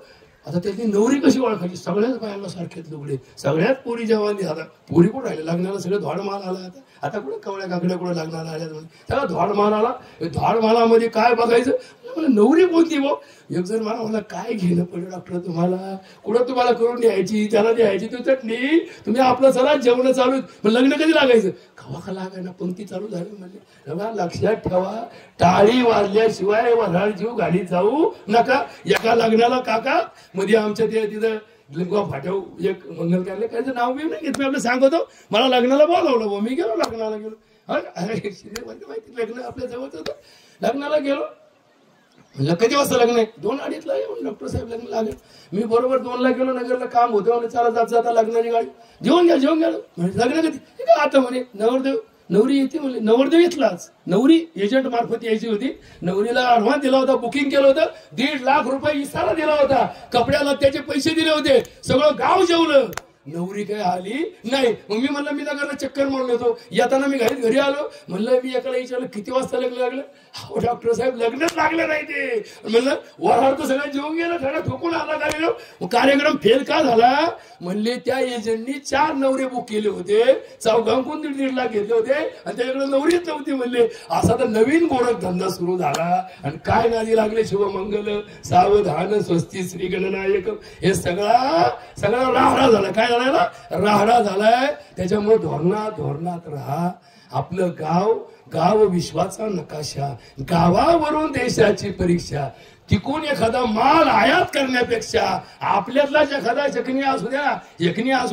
आता त्याची नवरी कशी ओळखायची? सगळ्याच बायांना सारखेच लुगडे. सगळ्यात पोरी जवानी झाला. पोरी कुठं राहिले? लग्नाला सगळं धोडमाल आला. आता कुठं कवड्या काकड्या कुठं लग्नाला आल्या? सगळा धोडमाल आला. धोडमालामध्ये काय बघायचं? नवरी कोणती भाऊ? एक जण मला काय घेणं पडेल डॉक्टर तुम्हाला? कुठं तुम्हाला करून द्यायची? त्याला द्यायची तू चटणी. तुम्ही आपलं चला जेवण चालू. लग्न कधी लागायचं? खवा का लागायला? पंक्ती चालू झाली म्हणजे लक्षात ठेवा. टाळी वाजल्याशिवाय वऱ्हाड जीव गाडीत जाऊ नका. एका लग्नाला काका मध्ये आमच्या तिथं लिंगवा फाट्याव एक मंगल कार्यालय काय नाव बी नाही घेत. मी आपलं सांगतो. मला लग्नाला बोलावलं भाऊ. मी गेलो लग्नाला गेलो. माहिती लग्न आपल्या जवळच होतं. लग्नाला गेलो. म्हणलं किती वाजता लग्न आहे? 2:30ला येऊन डॉक्टर साहेब लग्न लागेल. मी बरोबर 2ला गेलो. नगरला काम होतं म्हणजे चला जाता लग्नाची गाडी जेवण गेलो. म्हणजे लग्न कधी? आता म्हणे नवरदेव नवरी येते म्हणले. नवरदेव येतलाच. नवरी एजंट मार्फत यायची होती. नवरीला ऍडव्हान्स दिला होता. बुकिंग केलं होतं. 1.5 लाख रुपये इसारा दिला होता. कपड्याला त्याचे पैसे दिले होते. सगळं गाव जेवलं. नवरी काय आली नाही. मग मी म्हणलं मी नगरला चक्कर मारून येतो. येताना मी घरी आलो. म्हणलं मी एकाला विचारलं किती वाजता लग्न लागलं? हो डॉक्टर साहेब लग्नच लागलं नाही ते. म्हणलं वरार तर सगळं जेवून गेलं. सगळं ठोकून आला कार्यक्रम फेल का झाला? म्हणले त्या एजंटनी 4 नवरे बुक केले होते. चौघांकून 1.5 लाख घेतले होते आणि त्याच्याकडे नवरीच नव्हती. म्हणले असा तर नवीन गोरख धंदा सुरू झाला. आणि काय नादी लागले शुभमंगल सावधान स्वस्ती श्री गणनायक. हे सगळा राहडा झाला. काय झाला? राहडा झालाय. त्याच्यामुळे धोरणात राहा. आपलं गाव विश्वाचा नकाशा. गावावरून देशाची परीक्षा. तिकून एखादा माल आयात करण्यापेक्षा आपल्यातलाच एखादा चकणी असू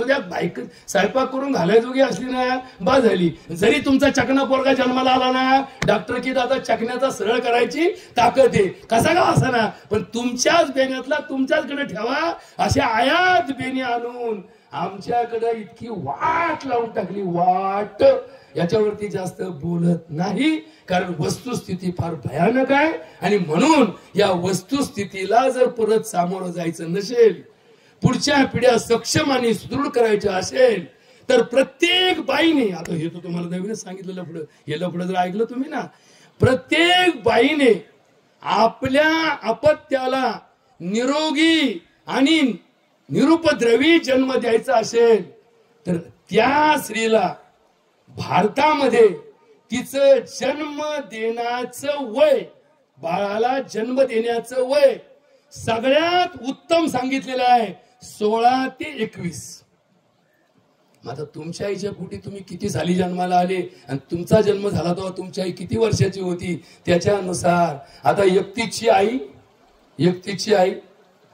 द्या बाईक स्वयंपाक करून घालायजोगी असली ना बा झाली. जरी तुमचा चकना पोरगा जन्माला आला ना डॉक्टर की दादा चकण्याचा सरळ करायची ताकद आहे. कसा का असा ना पण तुमच्याच बेण्यातला तुमच्याचकडे ठेवा. अशा आयात बेणी आणून आमच्याकडे इतकी वाट लावून टाकली. वाट याच्यावरती जास्त बोलत नाही कारण वस्तुस्थिती फार भयानक आहे. आणि म्हणून या वस्तुस्थितीला जर परत सामोरं जायचं नसेल, पुढच्या पिढ्या सक्षम आणि सुदृढ करायच्या असेल तर प्रत्येक बाईने, आता हे तर तुम्हाला नवीनच सांगितलं लफडं, हे लफडं जर ऐकलं तुम्ही ना, प्रत्येक बाईने आपल्या अपत्याला निरोगी आणि निरुपद्रवी जन्म द्यायचा असेल तर त्या स्त्रीला भारतामध्ये तिचं जन्म देण्याचं वय, बाळाला जन्म देण्याचं वय सगळ्यात उत्तम सांगितलेलं आहे 16 ते 21. आता तुमच्या आईच्या पोटी तुम्ही किती साली जन्माला आले आणि तुमचा जन्म झाला तेव्हा तुमची आई किती वर्षाची होती त्याच्यानुसार. आता 31ची आई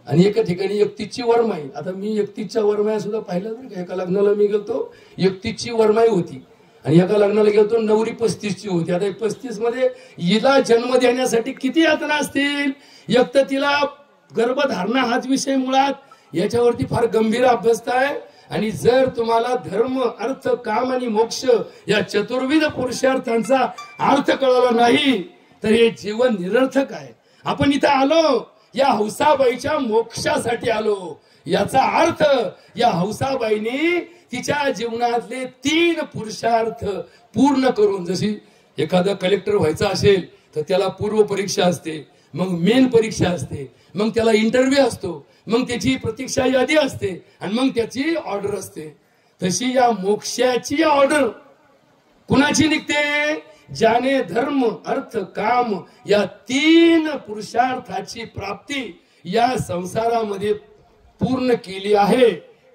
आणि एका ठिकाणी 31ची वरमाई. आता मी 31च्या वरमाया सुद्धा पाहिलं ना. एका लग्नाला मी गेलतो 31ची वरमाई होती आणि एका लग्नाला गेलतो नवरी 35ची होती. आता 35 मध्ये हिला जन्म देण्यासाठी किती यातना असतील. एक तर तिला गर्भधारणा हाच विषय मुळात याच्यावरती फार गंभीर अभ्यास आहे. आणि जर तुम्हाला धर्म अर्थ काम आणि मोक्ष या चतुर्विध पुरुषार्थांचा अर्थ कळला नाही तर हे जीवन निरर्थक आहे. आपण इथं आलो या हौसाबाईच्या मोक्षासाठी आलो. याचा अर्थ या हौसाबाईने तिच्या जीवनातले 3 पुरुषार्थ पूर्ण करून, जशी एखादा कलेक्टर व्हायचा असेल तर त्याला पूर्व परीक्षा असते, मग मेन परीक्षा असते, मग त्याला इंटरव्ह्यू असतो, मग त्याची प्रतीक्षा यादी असते आणि मग त्याची ऑर्डर असते. तशी या मोक्षाची ऑर्डर कुणाची निघते? ज्याने धर्म अर्थ काम या 3 पुरुषार्थाची प्राप्ती या संसारामध्ये पूर्ण केली आहे,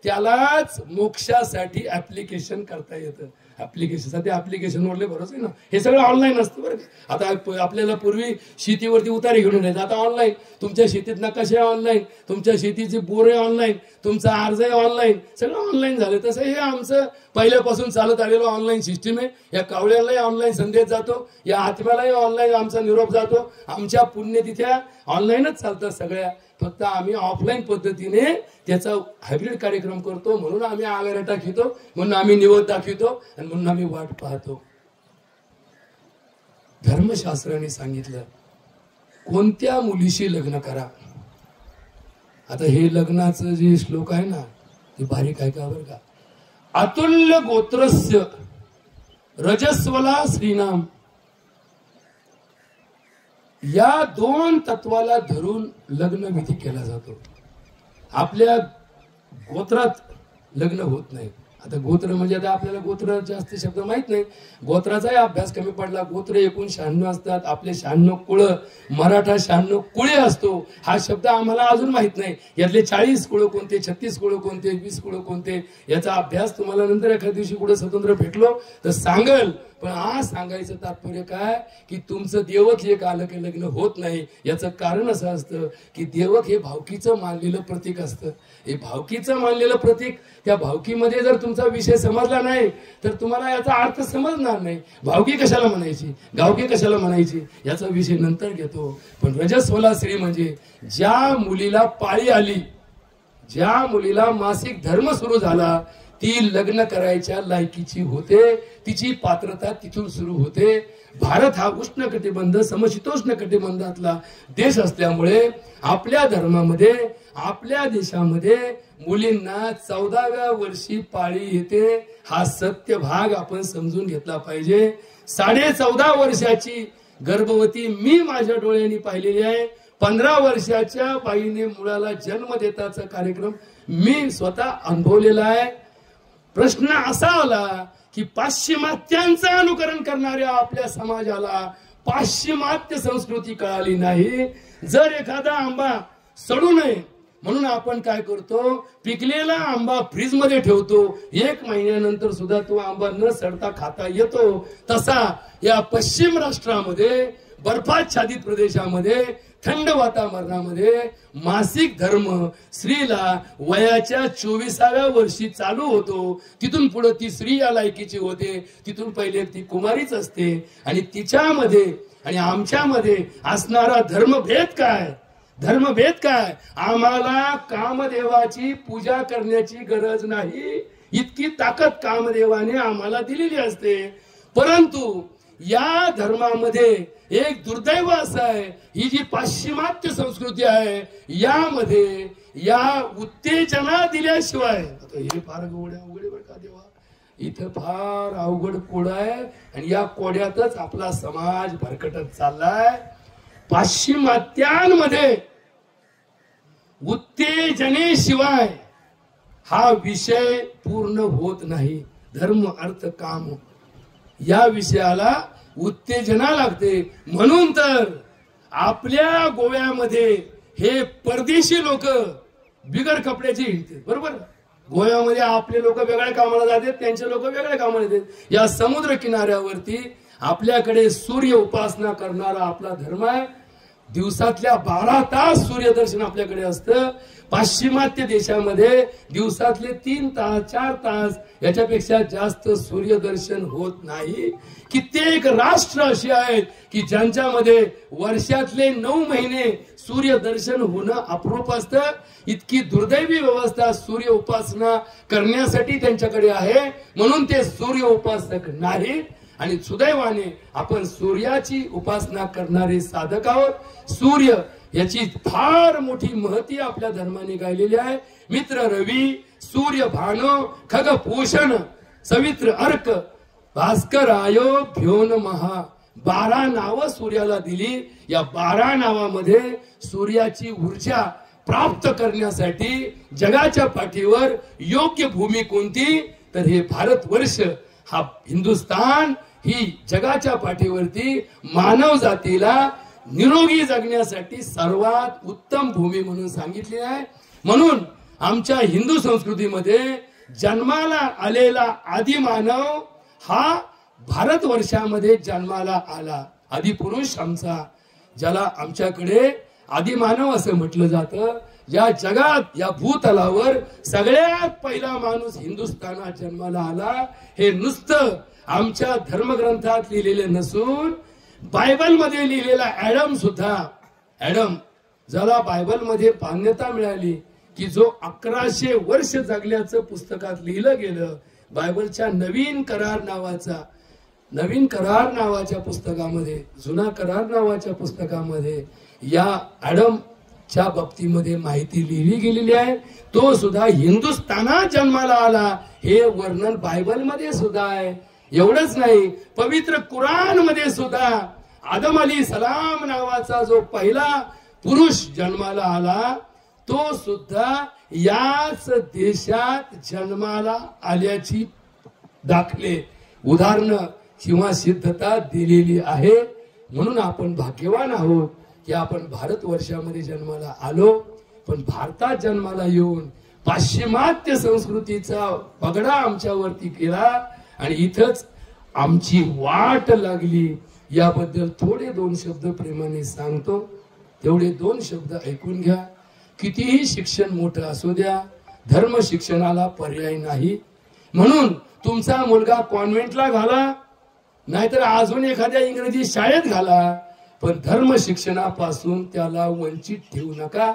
त्यालाच मोक्षासाठी ऍप्लिकेशन करता येतं. ऍप्लिकेशनसाठी ऍप्लिकेशनवरले भरोसा आहे ना, हे सगळं ऑनलाईन असतं बरं का. आता आपल्याला पूर्वी शेतीवरती उतारे घेऊन यायचं, आता ऑनलाईन. तुमच्या शेतीत नकाशे ऑनलाईन, तुमच्या शेतीची बोरे ऑनलाईन, तुमचा अर्ज ऑनलाईन, सगळं ऑनलाईन झालं. तसं हे आमचं पहिल्यापासून चालत आलेलं ऑनलाईन सिस्टीम आहे. या कावळ्यालाही ऑनलाईन संदेश जातो, या आत्म्यालाही ऑनलाईन आमचा निरोप जातो. आमच्या पुण्यतिथ्या ऑनलाईनच चालतात सगळ्या. फक्त आम्ही ऑफलाईन पद्धतीने त्याचा हायब्रिड कार्यक्रम करतो, म्हणून आम्ही आगारा दाखवतो, म्हणून आम्ही निवड दाखवतो आणि म्हणून आम्ही वाट पाहतो. धर्मशास्त्राने सांगितलं कोणत्या मुलीशी लग्न करा. आता हे लग्नाचं जे श्लोक आहे ना ते बारीक आहे का बरं का. अतुल्य गोत्रस्य रजस्वला श्रीनाम, या 2 तत्वाला धरून लग्न विधी केला जातो. आपल्या गोत्रात लग्न होत नाही. आता गोत्र म्हणजे आता आपल्याला गोत्र जास्त शब्द माहित नाही, गोत्राचाही अभ्यास कमी पडला. गोत्र एकूण 96 असतात. आपले 96 कुळ, मराठा 96 कुळे असतो. हा शब्द आम्हाला अजून माहित नाही. यातले 40 कुळ कोणते, 36 कुळ कोणते, 20 कुळ कोणते, याचा अभ्यास तुम्हाला नंतर एखाद्या दिवशी कुठे स्वतंत्र भेटलो तर सांगल. पण आज सांगायचं तात्पर्य काय की तुमचं देवक हे आलं की लग्न होत नाही. याचं कारण असं असतं की देवक हे भावकीचं मानलेलं प्रतीक असतं. हे भावकीचं मानलेलं प्रतीक, त्या भावकीमध्ये जर तुमचा विषय समजला नाही तर तुम्हाला याचा अर्थ समजणार नाही. भावकी कशाला म्हणायची, गावकी कशाला म्हणायची, याचा विषय नंतर घेतो. पण रजस्वला स्त्री म्हणजे ज्या मुलीला पाळी आली, ज्या मुलीला मासिक धर्म सुरू झाला, ती लग्न करायच्या लायकीची होते. तिची पात्रता तिथून सुरू होते. भारत हा उष्ण कटिबंध समशीतोष्ण कटिबंधातला देश असल्यामुळे आपल्या धर्मामध्ये, आपल्या देशामध्ये मुलींना 14व्या वर्षी पाळी येते. हा सत्य भाग आपण समजून घेतला पाहिजे. 14.5 वर्षाची गर्भवती मी माझ्या डोळ्यांनी पाहिलेली आहे. 15 वर्षाच्या बाईने मुलाला जन्म देताचा कार्यक्रम मी स्वतः अनुभवलेला आहे. प्रश्न असा आला की पाश्चिमात्यांचं अनुकरण करणाऱ्या आपल्या समाजाला पाश्चिमात्य संस्कृती कळाली नाही. जर एखादा आंबा सडू नये म्हणून आपण काय करतो, पिकलेला आंबा फ्रीज मध्ये ठेवतो. 1 महिन्यानंतर सुद्धा तो आंबा न सडता खाता येतो. तसा या पश्चिम राष्ट्रामध्ये, बर्फाच्छादित प्रदेशामध्ये, थंड वातावरणामध्ये मासिक धर्म स्त्रीला वयाच्या 24व्या वर्षी चालू होतो. तिथून पुढे ती स्त्री या लायकीची होते. तिथून पहिले ती कुमारीच असते. आणि तिच्यामध्ये आणि आमच्यामध्ये असणारा धर्मभेद काय, धर्मभेद काय. आम्हाला कामदेवाची पूजा करण्याची गरज नाही, इतकी ताकद कामदेवाने आम्हाला दिलेली असते. परंतु या धर्मामध्ये एक दुर्दैव असं आहे, ही जी पाश्चिमात्य संस्कृती आहे यामध्ये या उत्तेजना दिल्याशिवाय, हे फार अवघड बरं का देवा, इथं फार अवघड कोड आहे. आणि या कोड्यातच आपला समाज भरकटत चाललाय. पाश्चिमात्यांमध्ये उत्तेजनेशिवाय हा विषय पूर्ण होत नाही. धर्म अर्थ काम या विषयाला उत्तेजना लागते. म्हणून तर आपल्या गोव्यामध्ये हे परदेशी लोक बिगर कपड्याची हिंडते. बरोबर, गोव्यामध्ये आपले लोक वेगळ्या कामाला जातात, त्यांचे लोक वेगळ्या कामाला जातात. या समुद्र किनाऱ्यावरती आपल्याकडे सूर्य उपासना करणारा आपला धर्म आहे. दिवसातल्या 12 तास सूर्यदर्शन आपल्याकडे असतं. पाश्चिमात्य देशामध्ये दिवसातले 3 तास 4 तास याच्यापेक्षा जास्त सूर्यदर्शन होत नाही. कित्येक राष्ट्र अशी आहेत की ज्यांच्यामध्ये वर्षातले 9 महिने सूर्यदर्शन होणं अप्रूप असतं. इतकी दुर्दैवी व्यवस्था सूर्य उपासना करण्यासाठी त्यांच्याकडे आहे, म्हणून ते सूर्य उपासक नाहीत. आणि सुदैवाने आपण सूर्याची उपासना करणारे साधक आहोत. सूर्य याची फार मोठी महती आपल्या धर्माने गायलेली आहे. मित्र रवी, सूर्य भानो, खग पोषण, सवित्र अर्क, भास्कर आयो भ्योन महा, 12 नावं सूर्याला दिली. या 12 नावामध्ये सूर्याची ऊर्जा प्राप्त करण्यासाठी जगाच्या पाठीवर योग्य भूमी कोणती, तर हे भारतवर्ष, हा हिंदुस्तान ही जगाच्या पाठीवरती मानव जातीला निरोगी जगण्यासाठी सर्वात उत्तम भूमी म्हणून सांगितली आहे। म्हणून आमच्या हिंदू संस्कृतीमध्ये जन्माला आलेला आदिमानव हा भारतवर्षामध्ये जन्माला आला। आदिपुरुष आमचा, ज्याला आमच्याकडे आदिमानव असं म्हटलं जातं, या जगात या भूतलावर सगळ्यात पहिला माणूस हिंदुस्थानात जन्माला आला। हे नुसतं आमच्या धर्मग्रंथात लिहिलेले नसून बायबल मध्ये लिहिलेला ऍडम सुद्धा, ऍडम ज्याला बायबल मध्ये मान्यता मिळाली की जो 1100 वर्ष जगल्याचं पुस्तकात लिहिलं गेलं, बायबलच्या नवीन करार नावाच्या पुस्तकामध्ये, जुना करार नावाच्या पुस्तकामध्ये या ऍडमच्या बाबतीमध्ये माहिती लिहिली गेलेली आहे। तो सुद्धा हिंदुस्थानात जन्माला आला, हे वर्णन बायबल मध्ये सुद्धा आहे। एवढंच नाही, पवित्र कुराण मध्ये सुद्धा आदम अली सलाम नावाचा जो पहिला पुरुष जन्माला आला, तो सुद्धा याच देशात जन्माला आल्याची दाखले, उदाहरणं किंवा सिद्धता दिलेली आहे। म्हणून आपण भाग्यवान आहोत की आपण भारतवर्षामध्ये जन्माला आलो। पण भारतात जन्माला येऊन पाश्चिमात्य संस्कृतीचा पगडा आमच्यावरती केला आणि इथंच आमची वाट लागली। याबद्दल थोडे 2 शब्द प्रेमाने सांगतो, तेवढे 2 शब्द ऐकून घ्या। कितीही शिक्षण मोठं असू द्या, धर्म शिक्षणाला पर्याय नाही। म्हणून तुमचा मुलगा कॉन्व्हेंटला घाला, नाहीतर अजून एखाद्या इंग्रजी शाळेत घाला, पण धर्म शिक्षणापासून त्याला वंचित ठेवू नका।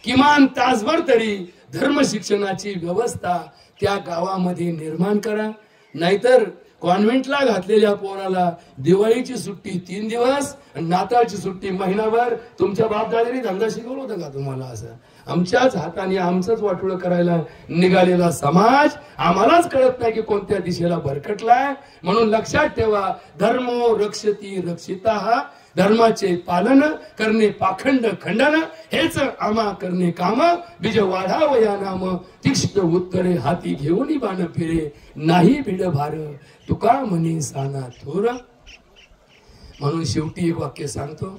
किमान तासभर तरी धर्म शिक्षणाची व्यवस्था त्या गावामध्ये निर्माण करा। नाहीतर कॉन्व्हेंटला घातलेल्या पोराला दिवाळीची सुट्टी 3 दिवस आणि नाताळची सुट्टी महिनाभर, तुमच्या बापदादांनी धंदा शिकवलं होतं का तुम्हाला? असं आमच्याच हाताने आमचंच वाटोळं करायला निघालेला समाज आम्हालाच कळत नाही की कोणत्या दिशेला भरकटलाय। म्हणून लक्षात ठेवा, धर्मो रक्षती रक्षिता, धर्माचे पालन करणे पाखंड खंडन, हेच आम्हा करणे काम, बीज वाढाव या नाम, तीक्ष्ण उत्तरे हाती घेऊन बाण फिरे, नाही भिड भार, तुका म्हणे साना थोर। म्हणून शेवटी एक वाक्य सांगतो।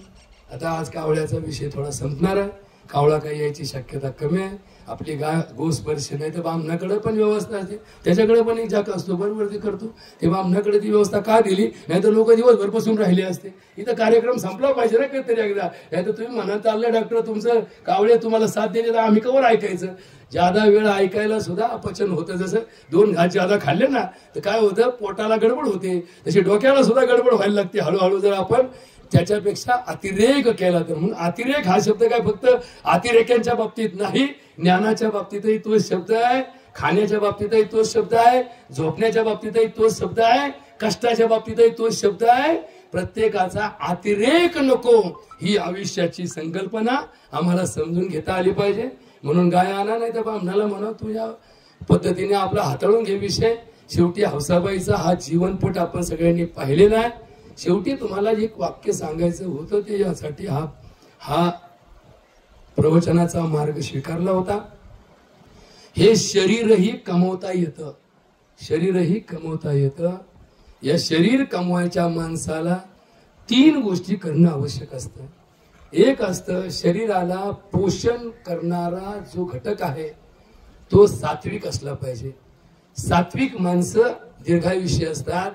आता आज कावळ्याचा विषय थोडा संपणार आहे, कावळा काही यायची शक्यता कमी आहे। आपली गोस्पर्श नाही तर बामणाकडे पण व्यवस्था असते, त्याच्याकडे पण एक जागा असतो, बरोबर ते करतो। ते बामणाकडे ती व्यवस्था का दिली? नाही तर लोक दिवसभर बसून राहिले असते। इथं कार्यक्रम संपला पाहिजे ना कधीतरी एकदा। नाही तर तुम्ही म्हणत चाललं डॉक्टर तुमचं कावळे तुम्हाला साथ देते तर आम्ही कवर ऐकायचं? ज्यादा वेळ ऐकायला सुद्धा अपचन होतं। जसं 2 घास ज्यादा खाल्ले ना तर काय होतं, पोटाला गडबड होते, तशी डोक्याला सुद्धा गडबड व्हायला लागते हळूहळू जर आपण त्याच्यापेक्षा अतिरेक केला तर। म्हणून अतिरेक हा शब्द काय फक्त अतिरेक्यांच्या बाबतीत नाही, ज्ञानाच्या बाबतीतही तोच शब्द आहे, खाण्याच्या बाबतीतही तोच शब्द आहे, झोपण्याच्या बाबतीतही तोच शब्द आहे, कष्टाच्या बाबतीतही तोच शब्द आहे। प्रत्येकाचा अतिरेक नको, ही आयुष्याची संकल्पना आम्हाला समजून घेता आली पाहिजे। म्हणून गाय आणा, नाही तर बामणाला म्हणा, तुझ्या पद्धतीने आपला हाताळून घे विषय। शेवटी हौसाबाईचा हा जीवनपट आपण सगळ्यांनी पाहिलेला आहे। शेवटी तुम्हाला एक वाक्य सांगायचं होतं, ते यासाठी हा प्रवचनाचा मार्ग स्वीकारला होता। हे शरीरही कमवता येतं, शरीरही कमवता येतं। या शरीर कमवायच्या माणसाला 3 गोष्टी करणं आवश्यक असतं। एक असतं शरीराला पोषण करणारा जो घटक आहे तो सात्विक असला पाहिजे। सात्विक माणसं दीर्घायुष्य असतात,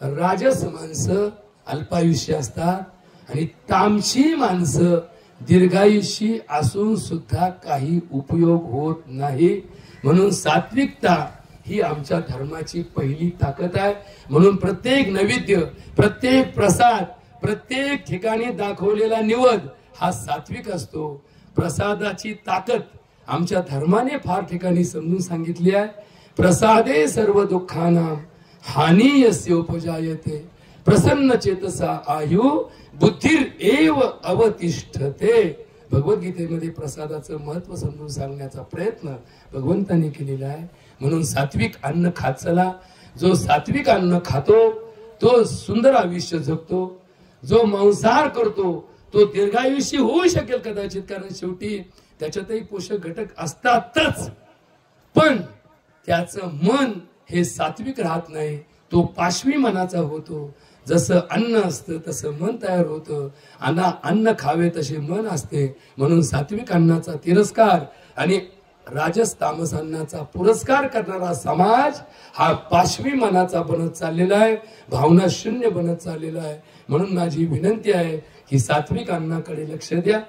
राजस माणसं अल्पायुष्य असतात आणि तामसी माणसं दीर्घायुषी असून सुद्धा काही उपयोग होत नाही। म्हणून सात्विकता ही आमच्या धर्माची पहिली ताकद आहे। म्हणून प्रत्येक नैवेद्य, प्रत्येक प्रसाद, प्रत्येक ठिकाणी दाखवलेला निवद हा सात्विक असतो। प्रसादाची ताकद आमच्या धर्माने फार ठिकाणी समजून सांगितली आहे। प्रसादे सर्व दुःखानां हानी यस्योपजायते, प्रसन्न चेतसा आयु बुद्धिर एव अवतिष्ठते। भगवद्गीतेमध्ये प्रसादाचं महत्व समजून सांगण्याचा प्रयत्न भगवंतांनी केलेला आहे। म्हणून सात्विक अन्न खात चला। जो सात्विक अन्न खातो तो सुंदर आयुष्य जगतो, जो मांसाहार करतो तो दीर्घायुषी होऊ शकेल कदाचित, कारण शेवटी त्याच्यातही पोषक घटक असतातच, पण त्याचं मन हे सात्विक राहत नाही, तो पाशवी मनाचा होतो. जसं अन्न असतं तसं मन तयार होतं. अन्न खावे तसे मन असते. म्हणून सात्विक अन्नाचा तिरस्कार आणि राजस तामस अन्नाचा पुरस्कार करणारा समाज हा पाशवी मनाचा बनत चाललेला आहे, भावना शून्य बनत चाललेला आहे. म्हणून माझी विनंती आहे की सात्विक अन्नाकडे लक्ष द्या,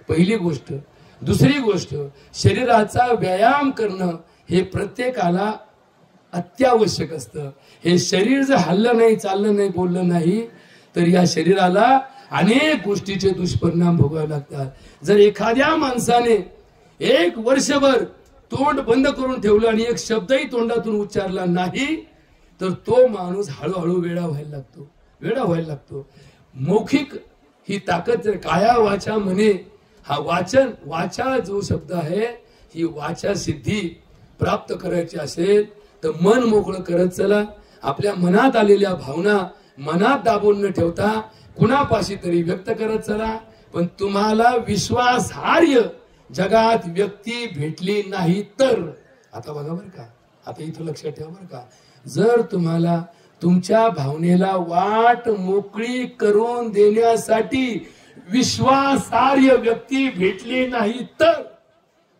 पहिली गोष्ट. दुसरी गोष्ट, शरीराचा व्यायाम करणं हे प्रत्येकाला अत्यावश्यक असतं. हे शरीर जर हल्लं नाही, चाललं नाही, बोललं नाही तर या शरीराला अनेक गोष्टीचे दुष्परिणाम भोगावे लागतात. जर एखाद्या माणसाने 1 वर्षभर तोंड बंद करून ठेवलं आणि एक शब्दही तोंडातून उच्चारला नाही तर तो माणूस हळूहळू वेडा व्हायला लागतो. मौखिक ही ताकद, काया वाचा म्हणे, हा वाचा जो शब्द आहे, ही वाचा सिद्धी प्राप्त करायची असेल तर मन मोकळं करत चला. आपल्या मनात आलेल्या भावना मनात दाबून न ठेवता कुणापाशी तरी व्यक्त करत चला. पण तुम्हाला विश्वासार्ह जगात व्यक्ती भेटली नाही तर, आता बघा बरं का, आता इथं लक्षात ठेवा बरं का, जर तुम्हाला तुमच्या भावनेला वाट मोकळी करून देण्यासाठी विश्वासार्ह व्यक्ती भेटली नाही तर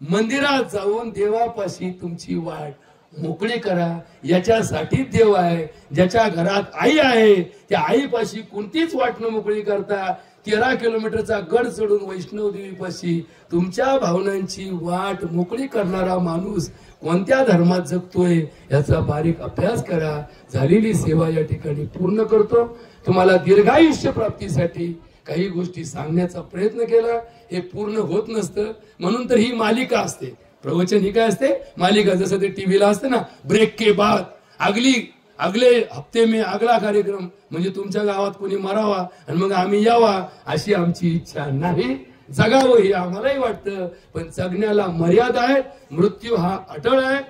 मंदिरात जाऊन देवापाशी तुमची वाट मोकळी करा. याच्यासाठी देव आहे. ज्याच्या घरात आई आहे त्या आईपाशी कोणतीच वाट न मोकळी करता 13 किलोमीटरचा गड चढून वैष्णव देवीपाशी तुमच्या भावनांची वाट मोकळी करणारा माणूस कोणत्या धर्मात जगतोय याचा बारीक अभ्यास करा. झालेली सेवा या ठिकाणी पूर्ण करतो. तुम्हाला दीर्घायुष्य प्राप्तीसाठी काही गोष्टी सांगण्याचा प्रयत्न केला. हे पूर्ण होत नसतं, म्हणून तर ही मालिका असते. प्रवचन ही काय असते? मालिका. जसं ते टीव्हीला असते ना, ब्रेक के बाद अगले हफ्ते में अगला कार्यक्रम, म्हणजे तुमच्या गावात कोणी मरावा आणि मग आम्ही यावा अशी आमची इच्छा नाही. जगावं हे आम्हालाही वाटतं, पण जगण्याला मर्यादा आहे. मृत्यू हा अटळ आहे.